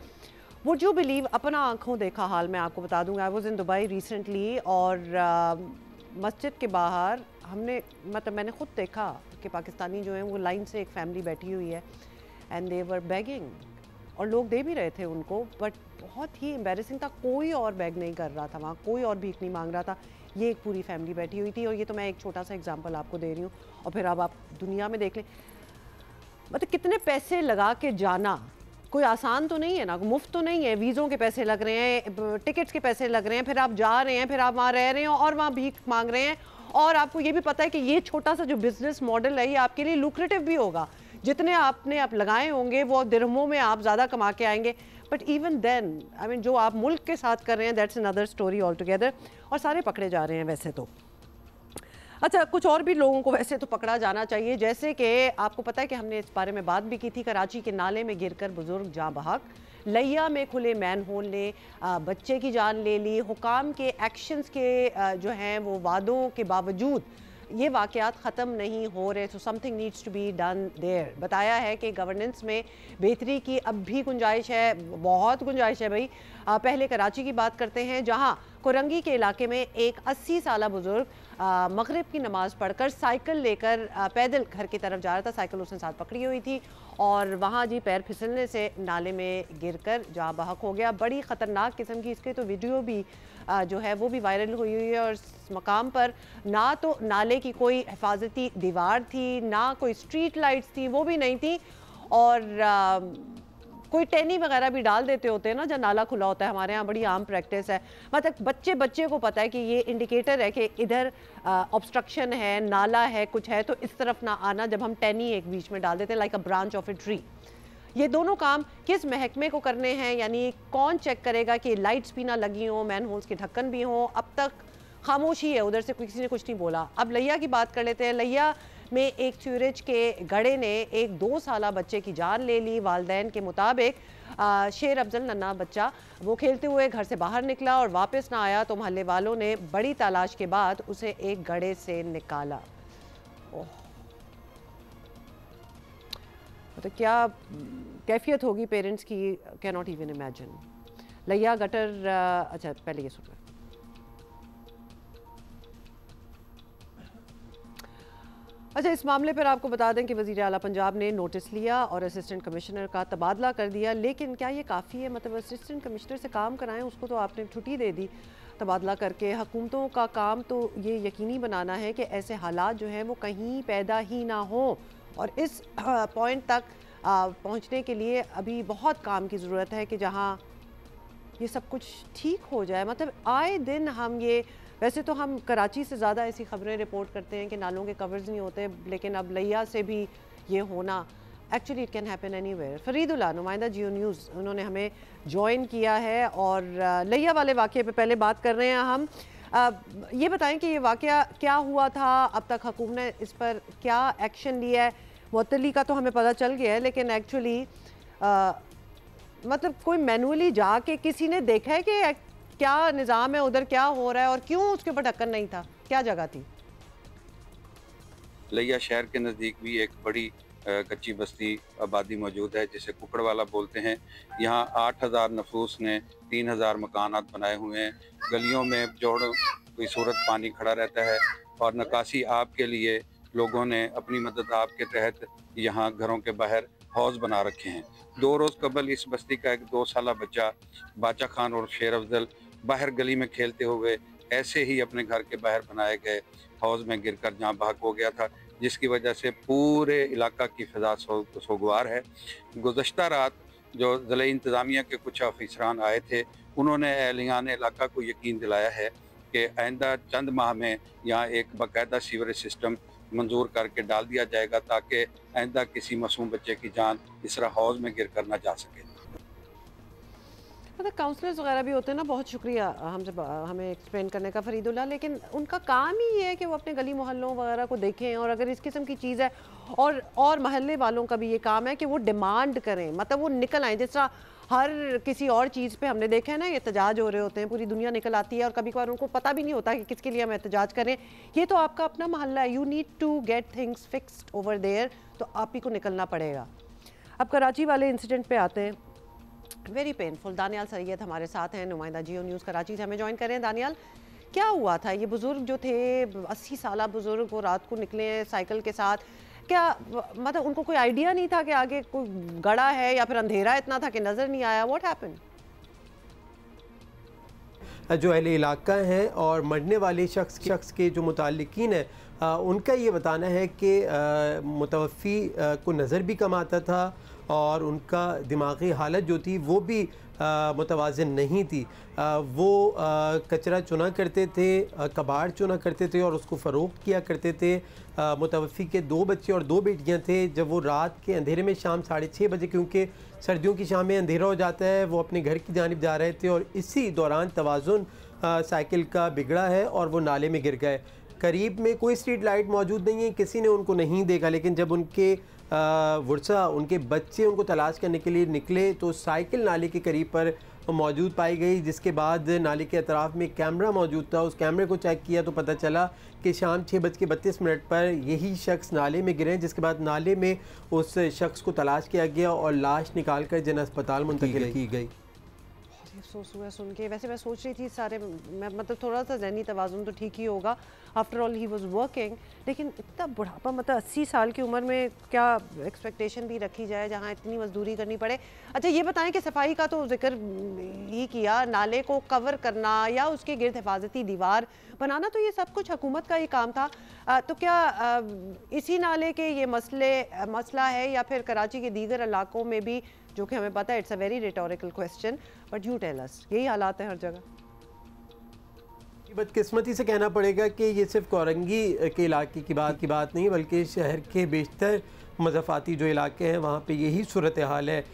Speaker 1: वुड यू बिलीव, अपना आंखों देखा हाल मैं आपको बता दूंगा। I was in Dubai recently, और मस्जिद के बाहर मैंने खुद देखा कि पाकिस्तानी जो हैं वो लाइन से एक फैमिली बैठी हुई है, एंड दे वर बैगिंग, और लोग दे भी रहे थे उनको, बट बहुत ही एम्बेरसिंग था। कोई और बैग नहीं कर रहा था वहाँ, कोई और भीख नहीं मांग रहा था, ये एक पूरी फैमिली बैठी हुई थी। और ये तो मैं एक छोटा सा एग्जांपल आपको दे रही हूँ, और फिर अब आप दुनिया में देख लें, मतलब कितने पैसे लगा के जाना कोई आसान तो नहीं है ना, मुफ्त तो नहीं है। वीज़ों के पैसे लग रहे हैं, टिकट्स के पैसे लग रहे हैं, फिर आप जा रहे हैं, फिर आप वहाँ रह रहे हैं और वहाँ भीख मांग रहे हैं। और आपको ये भी पता है कि ये छोटा सा जो बिजनेस मॉडल है ये आपके लिए लुक्रेटिव भी होगा, जितने आपने आप लगाए होंगे वो दिरहमों में आप ज़्यादा कमा के आएंगे। But even then, I mean, जो आप मुल्क के साथ कर रहे हैं, that's another story altogether. और सारे पकड़े जा रहे हैं वैसे तो। अच्छा, कुछ और भी लोगों को वैसे तो पकड़ा जाना चाहिए, जैसे कि आपको पता है कि हमने इस बारे में बात भी की थी। कराची के नाले में गिरकर बुजुर्ग जाँ बहक, लिया में खुले मैन होल ने बच्चे की जान ले ली। हुकाम के एक्शंस के जो हैं वो वादों के बावजूद ये वाक़यात ख़त्म नहीं हो रहे। So something needs to be done there. बताया है कि गवर्नेंस में बेहतरी की अब भी गुंजाइश है, बहुत गुंजाइश है भाई। पहले कराची की बात करते हैं, जहां कोरंगी के इलाके में एक 80 साला बुजुर्ग मगरिब की नमाज़ पढ़कर साइकिल लेकर पैदल घर की तरफ जा रहा था। साइकिल उसने साथ पकड़ी हुई थी और वहाँ जी पैर फिसलने से नाले में गिरकर जाँ बहक हो गया। बड़ी ख़तरनाक किस्म की इसके तो वीडियो भी जो है वो भी वायरल हुई है। और इस मकाम पर ना तो नाले की कोई हिफाजती दीवार थी, ना कोई स्ट्रीट लाइट्स थी, वो भी नहीं थी। और कोई टैनी वगैरह भी डाल देते होते हैं ना जब नाला खुला होता है, हमारे यहाँ बड़ी आम प्रैक्टिस है। मतलब बच्चे को पता है कि ये इंडिकेटर है कि इधर ऑब्स्ट्रक्शन है, नाला है, कुछ है, तो इस तरफ ना आना। जब हम टैनी एक बीच में डाल देते हैं, like a branch of a tree. ये दोनों काम किस महकमे को करने हैं, यानी कौन चेक करेगा कि लाइट्स भी ना लगी हों, मैन होल्स के ढक्कन भी हों? अब तक खामोशी है, उधर से किसी ने कुछ नहीं बोला। अब लिया की बात कर लेते हैं। लिया में एक सीवरेज के गड्ढे ने एक 2 साला बच्चे की जान ले ली। वालिदैन के मुताबिक शेर अफजल नन्हा बच्चा वो खेलते हुए घर से बाहर निकला और वापस ना आया, तो मोहल्ले वालों ने बड़ी तलाश के बाद उसे एक गड्ढे से निकाला। तो क्या कैफियत होगी पेरेंट्स की, कैन नॉट इवन इमेजिन। लिया गटर, अच्छा पहले ये सुनो। अच्छा, इस मामले पर आपको बता दें कि वज़ीर आला पंजाब ने नोटिस लिया और असिस्टेंट कमिश्नर का तबादला कर दिया। लेकिन क्या ये काफ़ी है? मतलब असिस्टेंट कमिश्नर से काम कराएं, उसको तो आपने छुट्टी दे दी तबादला करके। हुकूमतों का काम तो ये यकीनी बनाना है कि ऐसे हालात जो हैं वो कहीं पैदा ही ना हो। और इस पॉइंट तक पहुंचने के लिए अभी बहुत काम की ज़रूरत है कि जहां ये सब कुछ ठीक हो जाए। मतलब आए दिन हम ये, वैसे तो हम कराची से ज़्यादा ऐसी खबरें रिपोर्ट करते हैं कि नालों के कवर्स नहीं होते, लेकिन अब लिया से भी ये होना, actually it can happen anywhere. Faridullah, नुमाइंदा जियो न्यूज़, उन्होंने हमें ज्वाइन किया है और लिया वाले वाक़े पे पहले बात कर रहे हैं हम। ये बताएं कि ये वाक़या क्या हुआ था, अब तक हुकूमत ने इस पर क्या एक्शन लिया है? मुअत्तली का तो हमें पता चल गया है, लेकिन एक्चुअली मतलब कोई मैनुअली जाके किसी ने देखा है कि क्या निज़ाम है उधर, क्या हो रहा है और क्यों उसके ऊपर ढक्कन नहीं था, क्या जगह थी?
Speaker 7: लिया शहर के नज़दीक भी एक बड़ी कच्ची बस्ती आबादी मौजूद है जिसे कुकड़वाला बोलते हैं। यहाँ 8000 नफूस ने 3000 मकानात बनाए हुए हैं। गलियों में जोड़ कोई सूरत पानी खड़ा रहता है और निकासी आब के लिए लोगों ने अपनी मदद आब के तहत यहाँ घरों के बाहर हौज बना रखे हैं। 2 रोज़ कबल इस बस्ती का एक 2 साला बच्चा बाचा खान और शेर अफजल बाहर गली में खेलते हुए ऐसे ही अपने घर के बाहर बनाए गए हौज में गिरकर जहाँ बहक हो गया था, जिसकी वजह से पूरे इलाका की फ़िज़ा सोगवार है। गुज़श्ता रात जो ज़िला इंतज़ामिया के कुछ अफसरान आए थे, उन्होंने अहलियान इलाका को यकीन दिलाया है कि आइंदा चंद माह में यहाँ एक बाकायदा सीवरेज सिस्टम मंजूर करके डाल दिया जाएगा ताकि आइंदा किसी मासूम बच्चे की जान इस तरह हौज में गिर कर ना जा सके।
Speaker 1: मतलब काउंसलर्स वगैरह भी होते हैं ना, बहुत शुक्रिया हमें एक्सप्लेन करने का फरीदुल्लाह, लेकिन उनका काम ही ये है कि वो अपने गली मोहल्लों वगैरह को देखें और अगर इस किस्म की चीज़ है और महल्ले वालों का भी ये काम है कि वो डिमांड करें, मतलब वो निकल आएँ। जिस तरह हर किसी और चीज़ पे हमने देखा है ना, ये एहतजाज हो रहे होते हैं, पूरी दुनिया निकल आती है और कभी कभार उनको पता भी नहीं होता कि किसके लिए हम एहतजाज करें। ये तो आपका अपना मोहल्ला है, you need to get things fixed over there, तो आप ही को निकलना पड़ेगा। अब कराची वाले इंसिडेंट पे आते हैं, वेरी पेनफुल। दानियाल सैयद हमारे साथ हैं, नुमाइंदा जियो न्यूज़ कराची से हमें ज्वाइन करें। दानियाल, क्या हुआ था? ये बुज़ुर्ग जो थे 80 साल बुज़ुर्ग, वो रात को निकले हैं साइकिल के साथ, क्या मतलब उनको कोई आइडिया नहीं था कि आगे कोई गड़ा है या फिर अंधेरा इतना था कि नज़र नहीं आया? What happened?
Speaker 8: जो अहले इलाका हैं और मरने वाले शख्स के जो मुताल्लिकीन है, उनका ये बताना है कि मुतवफ़ी को नज़र भी कम आता था और उनका दिमागी हालत जो थी वो भी मुतवाज़िन नहीं थी। वो कचरा चुना करते थे, कबाड़ चुना करते थे और उसको फ़रोख्त किया करते थे। मुतवफ़ी के 2 बच्चे और 2 बेटियां थे। जब वो रात के अंधेरे में शाम 6:30 बजे, क्योंकि सर्दियों की शाम में अंधेरा हो जाता है, वो अपने घर की जानिब जा रहे थे और इसी दौरान तवाज़ुन साइकिल का बिगड़ा है और वो नाले में गिर गए। करीब में कोई स्ट्रीट लाइट मौजूद नहीं है, किसी ने उनको नहीं देखा, लेकिन जब उनके वर्षा उनके बच्चे उनको तलाश करने के लिए निकले तो साइकिल नाले के करीब पर मौजूद पाई गई, जिसके बाद नाले के अतराफ़ में कैमरा मौजूद था। उस कैमरे को चेक किया तो पता चला कि शाम 6:32 पर यही शख्स नाले में गिरे, जिसके बाद नाले में उस शख्स को तलाश किया गया और लाश निकाल कर जन अस्पताल मुंतकिल की गई।
Speaker 1: अफसोस हुआ सुन के। वैसे मैं सोच रही थी सारे, मैं मतलब थोड़ा सा ज़हनी तवाज़ुन तो ठीक ही होगा, after all he was working, लेकिन इतना बुढ़ापा, मतलब 80 साल की उम्र में क्या एक्सपेक्टेशन भी रखी जाए जहाँ इतनी मजदूरी करनी पड़े। अच्छा ये बताएं कि सफाई का तो जिक्र ही किया, नाले को कवर करना या उसके गिर्द हिफाजती दीवार बनाना, तो ये सब कुछ हुकूमत का ही काम था। तो क्या इसी नाले के ये मसला है या फिर कराची के दीगर इलाकों में भी, जो कि हमें पता है, it's a very rhetorical question, but you tell us, यही हालात है हर जगह?
Speaker 8: बदकिस्मती से कहना पड़ेगा कि ये सिर्फ कोरंगी के इलाके की बात नहीं, बल्कि शहर के बेशतर मज़ाफ़ाती जो इलाके हैं वहाँ पे यही सूरत हाल है।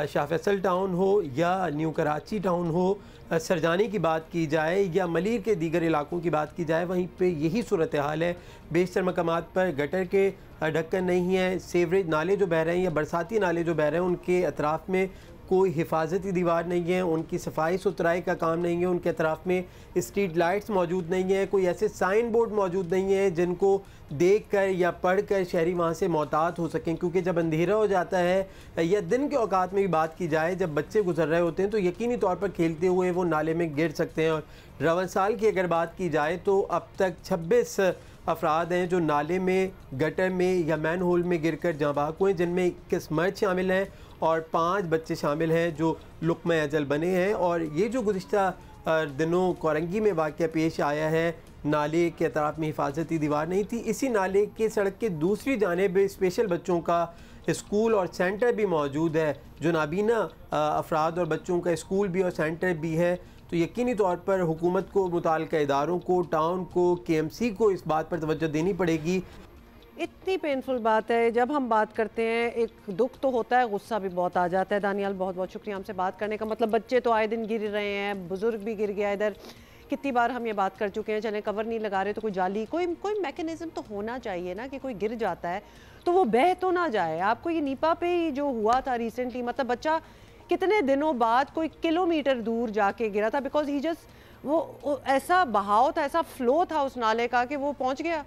Speaker 8: शाह फैसल टाउन हो या न्यू कराची टाउन हो, सरजानी की बात की जाए या मलीर के दीगर इलाकों की बात की जाए, वहीं पे यही सूरत हाल है। बेशतर मकामात पर गटर के ढक्कन नहीं है, सीवरेज नाले जो बह रहे हैं या बरसाती नाले जो बह रहे हैं उनके अतराफ़ में कोई हिफाजती दीवार नहीं है, उनकी सफाई सुथराई का काम नहीं है, उनके अतराफ़ में स्ट्रीट लाइट्स मौजूद नहीं है, कोई ऐसे साइन बोर्ड मौजूद नहीं है जिनको देख कर या पढ़ कर शहरी वहाँ से मोहतात हो सकें। क्योंकि जब अंधेरा हो जाता है या दिन के औकात में भी बात की जाए, जब बच्चे गुजर रहे होते हैं तो यकीनी तौर पर खेलते हुए वो नाले में गिर सकते हैं। और रवन साल की अगर बात की जाए तो अब तक 26 अफराद हैं जो नाले में, गटर में या मैन होल में गिर कर जाँ बहक हुए, जिनमें 21 मर्द शामिल हैं और 5 बच्चे शामिल हैं जो लुक़्मा अजल बने हैं। और ये जो गुज़िश्ता दिनों कोरंगी में वाक़या पेश आया है, नाले के अतराफ़ में हिफाजती दीवार नहीं थी, इसी नाले के सड़क के दूसरी जानिब स्पेशल बच्चों का स्कूल और सेंटर भी मौजूद है, जो नाबीना अफराद और बच्चों का स्कूल भी और सेंटर भी है। तो यकीनी तौर पर हुकूमत को, मुताल्लिका इदारों को, टाउन को, KMC को इस बात पर तवज्जो देनी पड़ेगी।
Speaker 1: इतनी पेनफुल बात है। जब हम बात करते हैं एक दुख तो होता है, गुस्सा भी बहुत आ जाता है। दानियाल, बहुत बहुत शुक्रिया हमसे बात करने का। मतलब बच्चे तो आए दिन गिर रहे हैं, बुजुर्ग भी गिर गया इधर। कितनी बार हम ये बात कर चुके हैं, चले कवर नहीं लगा रहे तो कोई जाली, कोई मैकेनिज्म तो होना चाहिए ना कि कोई गिर जाता है तो वो बह तो ना जाए। आपको ये नीपा पे ही जो हुआ था रिसेंटली, मतलब बच्चा कितने दिनों बाद कोई किलोमीटर दूर जाके गिरा था, बिकॉज ही जस्ट वो ऐसा बहाव था, ऐसा फ्लो था उस नाले का कि वो पहुंच गया।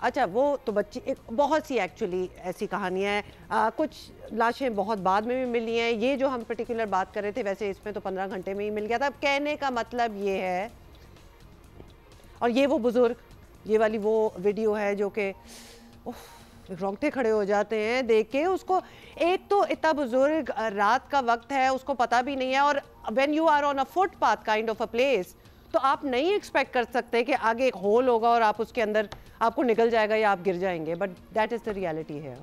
Speaker 1: अच्छा, वो तो बच्ची, एक बहुत सी एक्चुअली ऐसी कहानियाँ हैं। कुछ लाशें बहुत बाद में भी मिली हैं। ये जो हम पर्टिकुलर बात कर रहे थे, वैसे इसमें तो 15 घंटे में ही मिल गया था। कहने का मतलब ये है, और ये वो बुज़ुर्ग, ये वाली वो वीडियो है जो कि रोंगटे खड़े हो जाते हैं देख के उसको। एक तो इतना बुजुर्ग, रात का वक्त है, उसको पता भी नहीं है, और when you are on a footpath kind of a place, तो आप नहीं एक्सपेक्ट कर सकते कि आगे एक होल होगा और आप उसके अंदर, आपको निकल जाएगा या आप गिर जाएंगे। But that is the reality है।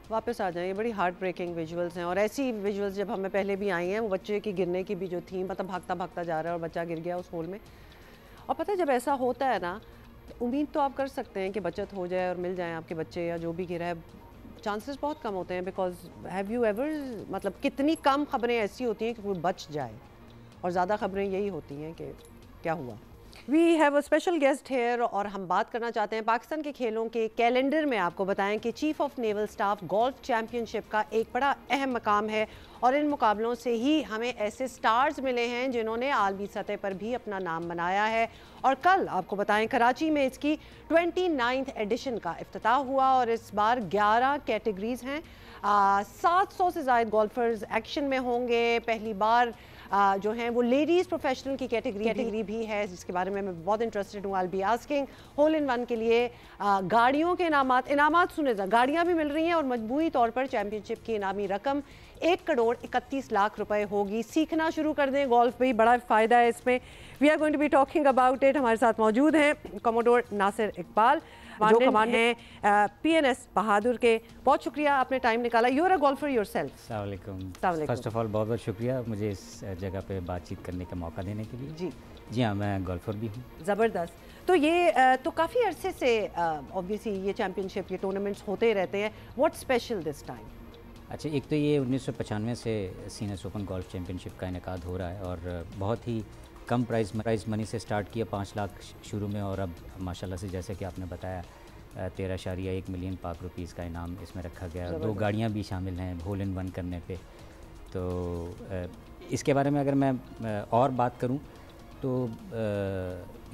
Speaker 1: वापस आ जाएं, ये बड़ी हार्ट ब्रेकिंग विजुअल्स हैं, और ऐसी विजुअल्स जब हमें पहले भी आई हैं, वो बच्चे की गिरने की भी जो थी, मतलब भागता भागता जा रहा है और बच्चा गिर गया उस होल में। और पता है जब ऐसा होता है ना, उम्मीद तो आप कर सकते हैं कि बचत हो जाए और मिल जाए आपके बच्चे या जो भी गिरा है। चांसेस बहुत कम होते हैं, बिकॉज हैव यू एवर, मतलब कितनी कम खबरें ऐसी होती हैं कि कोई बच जाए, और ज़्यादा खबरें यही होती हैं कि क्या हुआ। We have a special guest here, और हम बात करना चाहते हैं पाकिस्तान के खेलों के कैलेंडर में। आपको बताएं कि chief of naval staff golf championship का एक बड़ा अहम मकाम है, और इन मुकाबलों से ही हमें ऐसे स्टार्स मिले हैं जिन्होंने आलमी सतह पर भी अपना नाम बनाया है। और कल आपको बताएं कराची में इसकी 29th एडिशन का इफ्तिताह हुआ, और इस बार 11 कैटेगरीज हैं। 700 से ज़ायद गोल्फर्स एक्शन में होंगे। पहली बार जो हैं वो लेडीज़ प्रोफेशनल की कैटेगरी भी है, जिसके बारे में मैं बहुत इंटरेस्टेड हूँ। I will be asking. Hole in one के लिए गाड़ियों के इनामात सुने जा, गाड़ियाँ भी मिल रही हैं, और मजबूरी तौर पर चैम्पियनशिप की इनामी रकम 1 करोड़ 31 लाख रुपए होगी। सीखना शुरू कर दें गोल्फ भी, बड़ा फ़ायदा है इसमें। We are going to be talking about it. हमारे साथ मौजूद हैं कमोडोर नासिर इकबाल, जो कमांड हैं PNS बहादुर के। बहुत शुक्रिया आपने टाइम निकाला। You are a golfer yourself.
Speaker 9: अस्सलाम वालेकुम। फर्स्ट ऑफ ऑल बहुत बहुत शुक्रिया मुझे इस जगह पे बातचीत करने का मौका देने के लिए। जी हाँ, मैं गोल्फर भी हूँ।
Speaker 1: ज़बरदस्त। तो ये तो काफ़ी अरसे से ऑब्वियसली ये चैम्पियनशिप, ये टूर्नामेंट्स होते रहते हैं। What special this time?
Speaker 9: अच्छा, एक तो ये 1995 से सीनियर्स ओपन गोल्फ चैम्पियनशिप का इनेकाद हो रहा है, और बहुत ही कम प्राइज़ मनी से स्टार्ट किया, 5 लाख शुरू में, और अब माशाल्लाह से जैसे कि आपने बताया 13.1 मिलियन पाक रुपीज़ का इनाम इसमें रखा गया। 2 गाड़ियाँ भी शामिल हैं होल इन वन करने पे। तो इसके बारे में अगर मैं और बात करूँ तो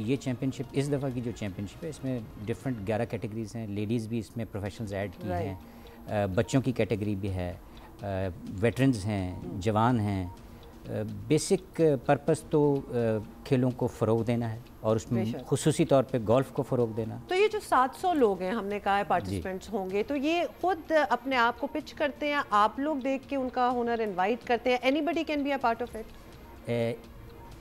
Speaker 9: ये चैम्पियनशिप, इस दफ़ा की जो चैम्पियनशिप है, इसमें डिफरेंट 11 कैटेगरीज़ हैं। लेडीज़ भी इसमें प्रोफेशनल्स ऐड की हैं, बच्चों की कैटेगरी भी है, वेटरन्स हैं, जवान हैं। बेसिक पर्पस तो खेलों को फ़रोग देना है, और उसमें खुसूसी तौर पे गोल्फ को फ़रोग देना।
Speaker 1: तो ये जो 700 लोग हैं, हमने कहा है पार्टिसिपेंट्स होंगे, तो ये खुद अपने आप को पिच करते हैं, आप लोग देख के उनका हुनर इनवाइट करते हैं? Anybody can be a part of it?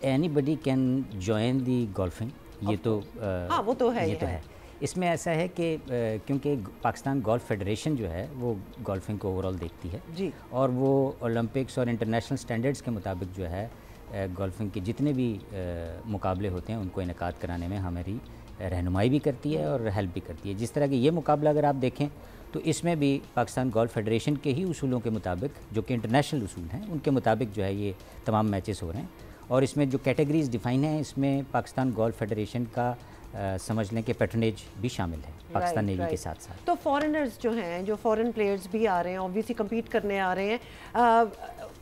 Speaker 9: Anybody can join the golfing. ये तो
Speaker 1: हाँ, वो तो है,
Speaker 9: ये तो है। इसमें ऐसा है कि क्योंकि पाकिस्तान गोल्फ फेडरेशन जो है वो गोल्फिंग को ओवरऑल देखती है
Speaker 1: जी,
Speaker 9: और वो ओलंपिक्स और इंटरनेशनल स्टैंडर्ड्स के मुताबिक जो है गोल्फिंग के जितने भी मुकाबले होते हैं उनको इनेकाद कराने में हमारी रहनुमाई भी करती है और हेल्प भी करती है। जिस तरह के ये मुकाबला अगर आप देखें तो इसमें भी पाकिस्तान गोल्फ फेडरेशन के ही उसूलों के मुताबिक, जो कि इंटरनेशनल उसूल हैं, उनके मुताबिक जो है ये तमाम मैचेस हो रहे हैं। और इसमें जो कैटेगरीज डिफ़ाइन हैं, इसमें पाकिस्तान गोल्फ फेडरेशन का समझ लें कि पैटर्नेज भी शामिल है पाकिस्तान नेवी के साथ साथ।
Speaker 1: तो फॉरेनर्स जो हैं, जो फॉरेन प्लेयर्स भी आ रहे हैं, ऑब्वियसली कम्पीट करने आ रहे हैं,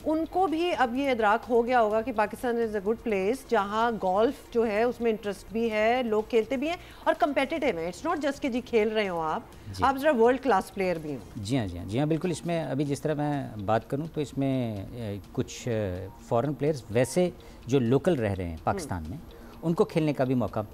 Speaker 1: उनको भी अब ये इदराक हो गया होगा कि Pakistan is a good place जहाँ गोल्फ जो है उसमें इंटरेस्ट भी है, लोग खेलते भी हैं और कम्पेटिटिव है। इट्स नॉट जस्ट कि जी खेल रहे हो आप ज़रा वर्ल्ड क्लास प्लेयर भी हो।
Speaker 9: जी हाँ, जी हाँ, जी हाँ, बिल्कुल। इसमें अभी जिस तरह मैं बात करूँ तो इसमें कुछ फॉरेन प्लेयर्स वैसे जो लोकल रह रहे हैं पाकिस्तान में, उनको खेलने का भी मौका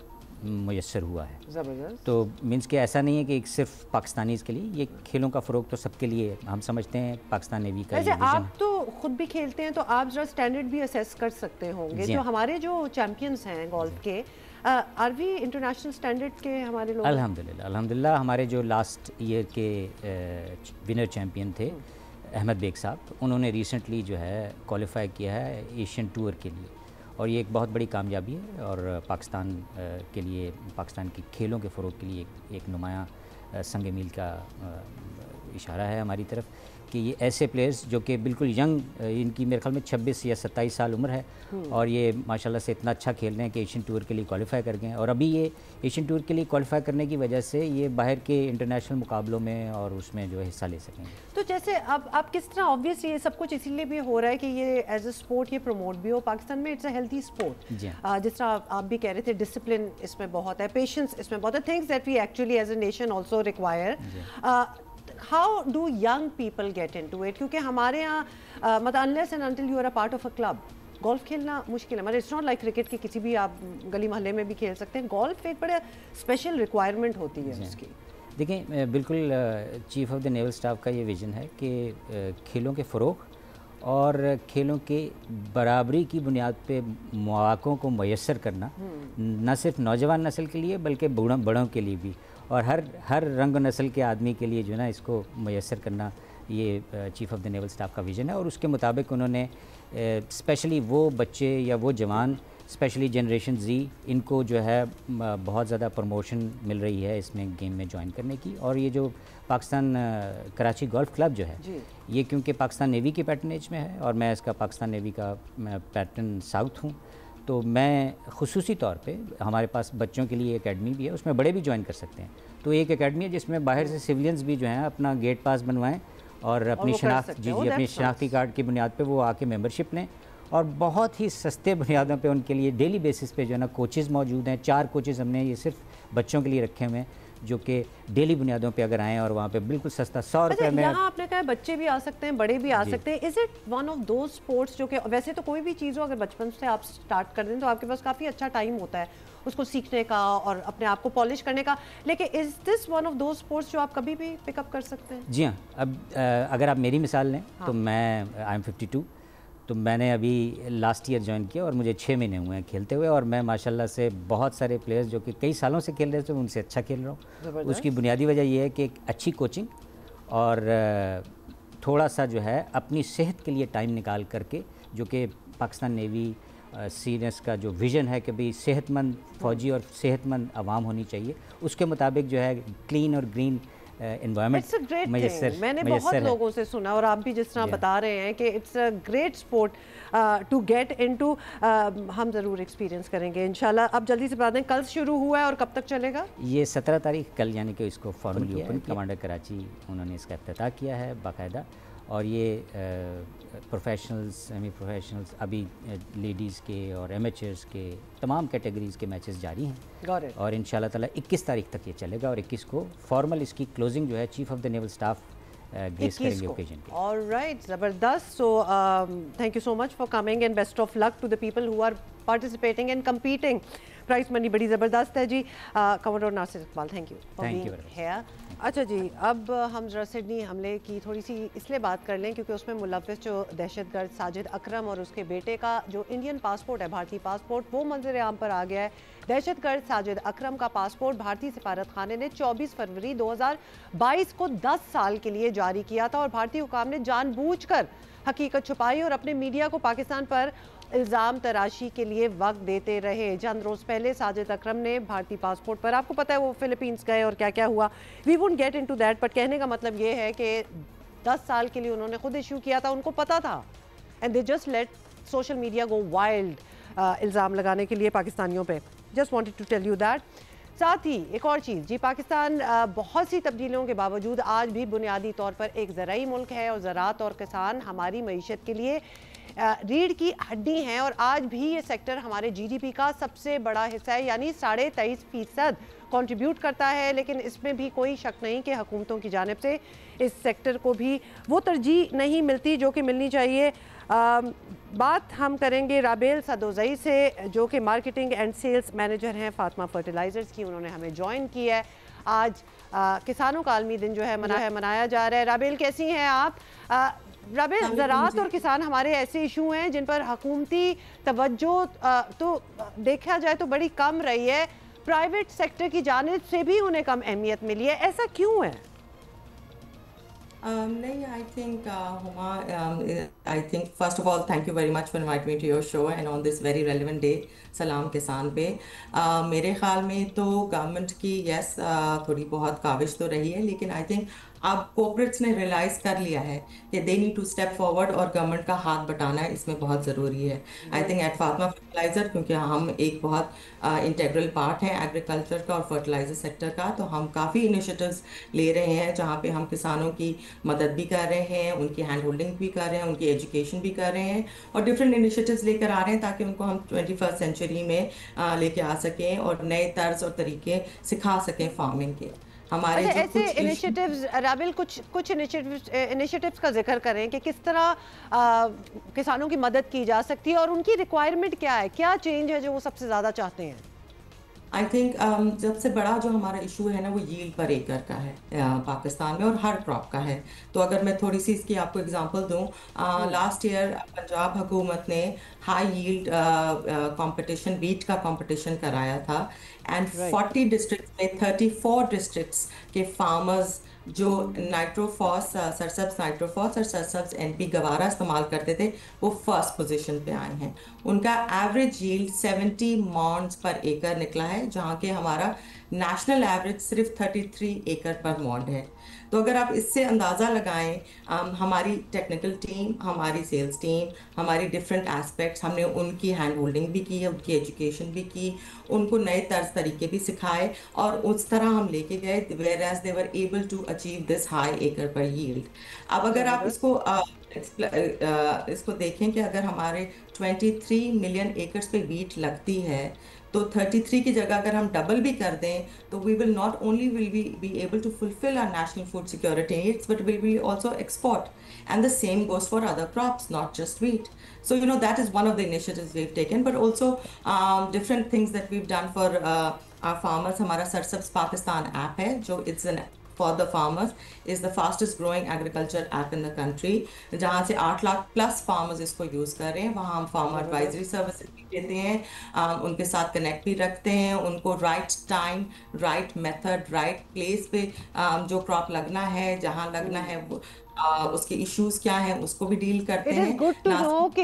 Speaker 9: मुयस्सर हुआ है।
Speaker 1: ज़बरदस्त।
Speaker 9: तो मीन्स कि ऐसा नहीं है कि एक सिर्फ पाकिस्तानीज़ के लिए, ये खेलों का फ़रोग तो सबके लिए हम समझते हैं। पाकिस्तान नेवी का
Speaker 1: वैसे
Speaker 9: ये विजन
Speaker 1: आप तो खुद भी खेलते हैं, तो आप जरा स्टैंडर्ड भी असेस कर सकते होंगे। जो हमारे जो चैम्पियंस हैं गोल्फ के, आर वी इंटरनेशनल स्टैंडर्ड के हमारे लोग?
Speaker 9: अल्हम्दुलिल्लाह हमारे जो लास्ट ईयर के विनर चैम्पियन थे अहमद बेग साहब, उन्होंने रिसेंटली जो है क्वालिफाई किया है एशियन टूर के लिए, और ये एक बहुत बड़ी कामयाबी है और पाकिस्तान के लिए, पाकिस्तान की खेलों के फ़रोग के लिए एक नुमायाँ संग मील का इशारा है हमारी तरफ कि ये ऐसे प्लेयर्स जो कि बिल्कुल यंग, इनकी मेरे ख्याल में 26 या 27 साल उम्र है, और ये माशाल्लाह से इतना अच्छा खेल रहे हैं कि एशियन टूर के लिए क्वालिफाई कर गए हैं। और अभी ये एशियन टूर के लिए क्वालिफाई करने की वजह से ये बाहर के इंटरनेशनल मुकाबलों में और उसमें जो है हिस्सा ले सकेंगे।
Speaker 1: तो जैसे अब आप किस तरह, ऑब्वियसली ये सब कुछ इसीलिए भी हो रहा है कि ये एज अ स्पोर्ट ये प्रमोट भी हो पाकिस्तान में। It's a healthy sport. जिस तरह आप भी कह रहे थे, डिसिप्लिन इसमें बहुत है, पेशेंस इसमें बहुत है, things that we actually as a nation also require. How do young people get into it? क्योंकि हमारे यहाँ मतलब unless and until you are a part of a club, golf खेलना मुश्किल है। मतलब इट्स नॉट लाइक क्रिकेट के किसी भी आप गली मोहल्ले में भी खेल सकते हैं। गोल्फ एक बड़े स्पेशल रिक्वायरमेंट होती है उसकी।
Speaker 9: देखिए बिल्कुल chief of the naval staff का ये विज़न है कि खेलों के फ़रोग और खेलों के बराबरी की बुनियाद पे मौक़ों को मुयस्सर करना, न सिर्फ नौजवान नस्ल के लिए बल्कि बड़ों के लिए भी, और हर रंग नस्ल के आदमी के लिए जो है ना इसको मुयस्सर करना, ये chief of the naval staff का विज़न है। और उसके मुताबिक उन्होंने स्पेशली वो बच्चे या वो जवान, स्पेशली जनरेशन जी, इनको जो है बहुत ज़्यादा प्रमोशन मिल रही है इसमें गेम में ज्वाइन करने की। और ये जो पाकिस्तान कराची गोल्फ क्लब जो है, ये क्योंकि पाकिस्तान नेवी के पैटर्नेज में है और मैं इसका पाकिस्तान नेवी का पैटर्न साउथ हूँ, तो मैं ख़ुसूसी तौर पे हमारे पास बच्चों के लिए एकेडमी भी है, उसमें बड़े भी ज्वाइन कर सकते हैं। तो एक एकेडमी है जिसमें बाहर से सिविलियंस भी जो हैं अपना गेट पास बनवाएं और अपनी शनाख्त अपनी शनाख्ती कार्ड की बुनियाद पे वो आके मेंबरशिप लें, और बहुत ही सस्ते बुनियादों पे उनके लिए डेली बेसिस पे जो है ना कोचेज़ मौजूद हैं। 4 कोचेज़ हमने ये सिर्फ बच्चों के लिए रखे हुए हैं, जो कि डेली बुनियादों पे अगर आएँ और वहाँ पे बिल्कुल सस्ता 100 रुपये में।
Speaker 1: यहाँ आपने कहा बच्चे भी आ सकते हैं, बड़े भी आ सकते हैं। इज़ इट वन ऑफ दो स्पोर्ट्स जो कि वैसे तो कोई भी चीज़ हो अगर बचपन से आप स्टार्ट कर दें तो आपके पास काफ़ी अच्छा टाइम होता है उसको सीखने का और अपने आप को पॉलिश करने का, लेकिन इज़ दिस वन ऑफ दो स्पोर्ट्स जो आप कभी भी पिकअप कर सकते हैं?
Speaker 9: जी हाँ। अब अगर आप मेरी मिसाल लें तो मैं आई एम 52, तो मैंने अभी लास्ट ईयर ज्वाइन किया और मुझे 6 महीने हुए हैं खेलते हुए, और मैं माशाल्लाह से बहुत सारे प्लेयर्स जो कि कई सालों से खेल रहे थे उनसे अच्छा खेल रहा हूँ। उसकी बुनियादी वजह यह है कि एक अच्छी कोचिंग और थोड़ा सा जो है अपनी सेहत के लिए टाइम निकाल करके, जो कि पाकिस्तान नेवी सीनियर्स का जो विज़न है कि भाई सेहतमंद फ़ौजी और सेहतमंद आवाम होनी चाहिए, उसके मुताबिक जो है क्लीन और ग्रीन एनवायरनमेंट
Speaker 1: मैंने बहुत लोगों से सुना, और आप भी जिस तरह बता रहे हैं कि it's a great sport to get into. हम ज़रूर एक्सपीरियंस करेंगे इंशाल्लाह। अब जल्दी से बता दें कल शुरू हुआ है और कब तक चलेगा?
Speaker 9: ये 17 तारीख कल, यानी कि इसको फॉर्मली ओपन कमांडर कराची उन्होंने इसका इफ्तिताह किया है बाकायदा। और ये प्रोफेशनल्स, सेमी प्रोफेशनल्स, अभी लेडीज़ के और एमेचर्स के तमाम कैटेगरीज़ के मैचेस जारी हैं, और इंशाल्लाह ताला 21 तारीख तक ये चलेगा, और 21 को फॉर्मल इसकी क्लोजिंग जो है chief of the naval staff grace करेंगे ओकेजन पे।
Speaker 1: ऑलराइट, ज़बरदस्त। So thank you so much for coming and best of luck to the people who are participating and competing. Prize money बड़ी ज़बरदस्त है जी। Commander Nasir Iqbal, thank you for being here. अच्छा जी, अब हम ज़रा सिडनी हमले की थोड़ी सी इसलिए बात कर लें क्योंकि उसमें मुलव्विस जो दहशतगर्द साजिद अकरम और उसके बेटे का जो इंडियन पासपोर्ट है, भारतीय पासपोर्ट, वो मंजर आम पर आ गया है। दहशतगर्द साजिद अकरम का पासपोर्ट भारतीय सिफारत खाने ने 24 फरवरी 2022 को 10 साल के लिए जारी किया था, और भारतीय हुकाम ने जानबूझकर हकीकत छुपाई और अपने मीडिया को पाकिस्तान पर इल्ज़ाम तराशी के लिए वक्त देते रहे। चंद रोज़ पहले साजिद अकरम ने भारतीय पासपोर्ट पर, आपको पता है वो फिलीपींस गए और क्या क्या हुआ, we won't get into that, but कहने का मतलब ये है कि 10 साल के लिए उन्होंने खुद इशू किया था, उनको पता था, and they just let social media go wild इल्ज़ाम लगाने के लिए पाकिस्तानियों पे। Just wanted to tell you that. साथ ही एक और चीज़ जी, पाकिस्तान बहुत सी तब्दीलियों के बावजूद आज भी बुनियादी तौर पर एक ज़राई मुल्क है, और ज़राअत और किसान हमारी मईशत के लिए रीढ़ की हड्डी हैं, और आज भी ये सेक्टर हमारे GDP का सबसे बड़ा हिस्सा है, यानी 23.5% कंट्रीब्यूट करता है, लेकिन इसमें भी कोई शक नहीं कि हुकूमतों की जानिब से इस सेक्टर को भी वो तरजीह नहीं मिलती जो कि मिलनी चाहिए। बात हम करेंगे राबेल सदोज़ई से, जो कि मार्केटिंग एंड सेल्स मैनेजर हैं फातिमा फर्टिलाइज़र्स की। उन्होंने हमें ज्वाइन किया है। आज किसानों का आलमी दिन जो है मनाया जा रहा है। राबेल, कैसी हैं आप? राबेल, ज़राअत और किसान हमारे ऐसे इशू हैं जिन पर हुकूमती तवज्जो तो देखा जाए तो बड़ी कम रही है, प्राइवेट सेक्टर की जानिब से भी उन्हें कम अहमियत मिली है, ऐसा क्यों है?
Speaker 10: नहीं, I think Huma, I think first of all thank you very much for inviting me to your show and on this very relevant day सलाम किसान पे। मेरे ख्याल में तो गवर्नमेंट की यस थोड़ी बहुत काविश तो रही है, लेकिन आई थिंक अब कॉर्पोरेट्स ने रियलाइज कर लिया है कि they need to step forward और गवर्नमेंट का हाथ बटाना इसमें बहुत ज़रूरी है। I think at Fatima fertilizer, क्योंकि हम एक बहुत इंटेग्रल पार्ट है एग्रीकल्चर का और फर्टिलाइज़र सेक्टर का, तो हम काफ़ी इनिशिएटिव्स ले रहे हैं जहाँ पे हम किसानों की मदद भी कर रहे हैं, उनकी हैंड होल्डिंग भी कर रहे हैं, उनकी एजुकेशन भी कर रहे हैं और डिफरेंट इनिशिएटिव्स लेकर आ रहे हैं ताकि उनको हम 21st सेंचुरी में लेके आ सकें और नए तर्ज और तरीके सिखा सकें फार्मिंग के। हमारे
Speaker 1: अच्छा, ऐसे इनिशिएटिव्स राबेल, कुछ इनिशिएटिव्स का जिक्र करें कि किस तरह किसानों की मदद की जा सकती है और उनकी रिक्वायरमेंट क्या है, क्या चेंज है जो वो सबसे ज़्यादा चाहते हैं?
Speaker 10: आई थिंक सबसे बड़ा जो हमारा इशू है ना वो यील्ड पर एकड़ का है पाकिस्तान में और हर क्रॉप का है। तो अगर मैं थोड़ी सी इसकी आपको एग्जांपल दूं, लास्ट ईयर पंजाब हुकूमत ने हाई यील्ड कंपटीशन वीट का कंपटीशन कराया था एंड 40 डिस्ट्रिक्ट्स में 34 डिस्ट्रिक्ट्स के फार्मर्स जो नाइट्रोफॉस सरसब्स नाइट्रोफॉस और सरसब्स एनपी गवारा इस्तेमाल करते थे वो फर्स्ट पोजीशन पे आए हैं। उनका एवरेज यील्ड 70 मॉन्ड्स पर एकड़ निकला है, जहाँ के हमारा नेशनल एवरेज सिर्फ 33 एकड़ पर मॉन्ड है। तो अगर आप इससे अंदाज़ा लगाएं, हमारी टेक्निकल टीम, हमारी सेल्स टीम, हमारी डिफरेंट एस्पेक्ट्स, हमने उनकी हैंड होल्डिंग भी की है, उनकी एजुकेशन भी की, उनको नए तर्ज तरीके भी सिखाए और उस तरह हम लेके गए whereas they were able to achieve this high एकड़ पर यील्ड। अब अगर आप इसको देखें कि अगर हमारे 23 मिलियन एकड़ पे वीट लगती है तो 33 की जगह अगर हम डबल भी कर दें तो we will not only will we be able to fulfil our national food security needs but will be also export and the same goes for other crops, not just wheat. So that is one of the initiatives we've taken, but also different things that we've done for our farmers. हमारा सरसब्स Pakistan app है जो it's an for the farmers is the fastest growing agriculture app in the country, जहाँ से 8 lakh plus farmers इसको use कर रहे हैं। वहाँ हम फार्मर एडवाइजरी सर्विसेज भी देते हैं, उनके साथ कनेक्ट भी रखते हैं, उनको right time, right method, right place पे जो क्रॉप लगना है, जहाँ लगना है उसके इश्यूज क्या हैं उसको भी डील करते हैं।
Speaker 1: It is good to know कि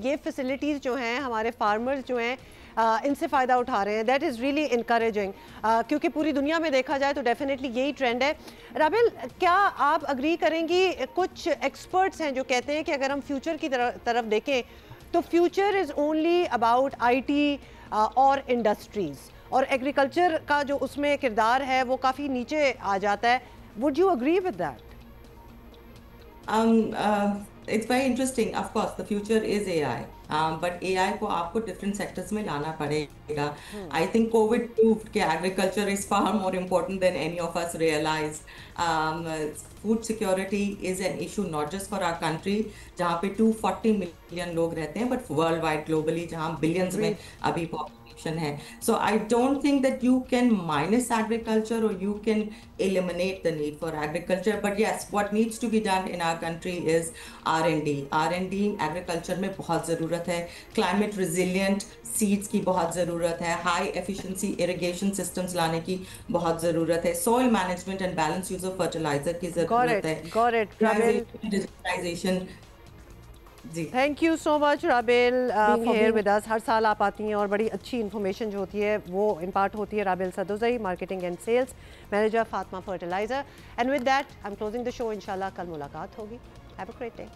Speaker 1: ये फैसिलिटीज़ जो हैं हमारे फार्मर्स जो हैं इनसे फ़ायदा उठा रहे हैं। दैट इज़ रियली इनकरेजिंग, क्योंकि पूरी दुनिया में देखा जाए तो डेफिनेटली यही ट्रेंड है। राबेल, क्या आप अग्री करेंगी, कुछ एक्सपर्ट्स हैं जो कहते हैं कि अगर हम फ्यूचर की तरफ देखें तो future is only about IT और इंडस्ट्रीज़ और एग्रीकल्चर का जो उसमें किरदार है वो काफ़ी नीचे आ जाता है। Would you agree with that?
Speaker 10: It's very interesting. Of course, the future is AI. But AI को आपको different sectors में लाना पड़ेगा. I think COVID proved कि agriculture is far more important than any of us realized. Food security is an issue not just for our country, जहाँ पे 240 million लोग रहते हैं, but worldwide, globally, जहाँ billions में अभी है। So I don't think that you can minus agriculture or you can eliminate the need for agriculture. But yes, what needs to be done in our country is R&D. R&D agriculture में बहुत ज़रूरत है। Climate resilient seeds की बहुत ज़रूरत है। High efficiency irrigation systems लाने की बहुत ज़रूरत है। Soil management and balanced use of fertilizer की ज़रूरत है।
Speaker 1: Got it.
Speaker 10: Digitalization।
Speaker 1: Thank you so much Rabel for here with us. हर साल आप आती हैं और बड़ी अच्छी इन्फॉर्मेशन जो होती है वो इम्पार्ट होती है। Rabel Sadozai, marketing and sales manager, Fatima fertilizer. And with that I am closing the show. इंशाल्लाह कल मुलाकात होगी। Have a great day.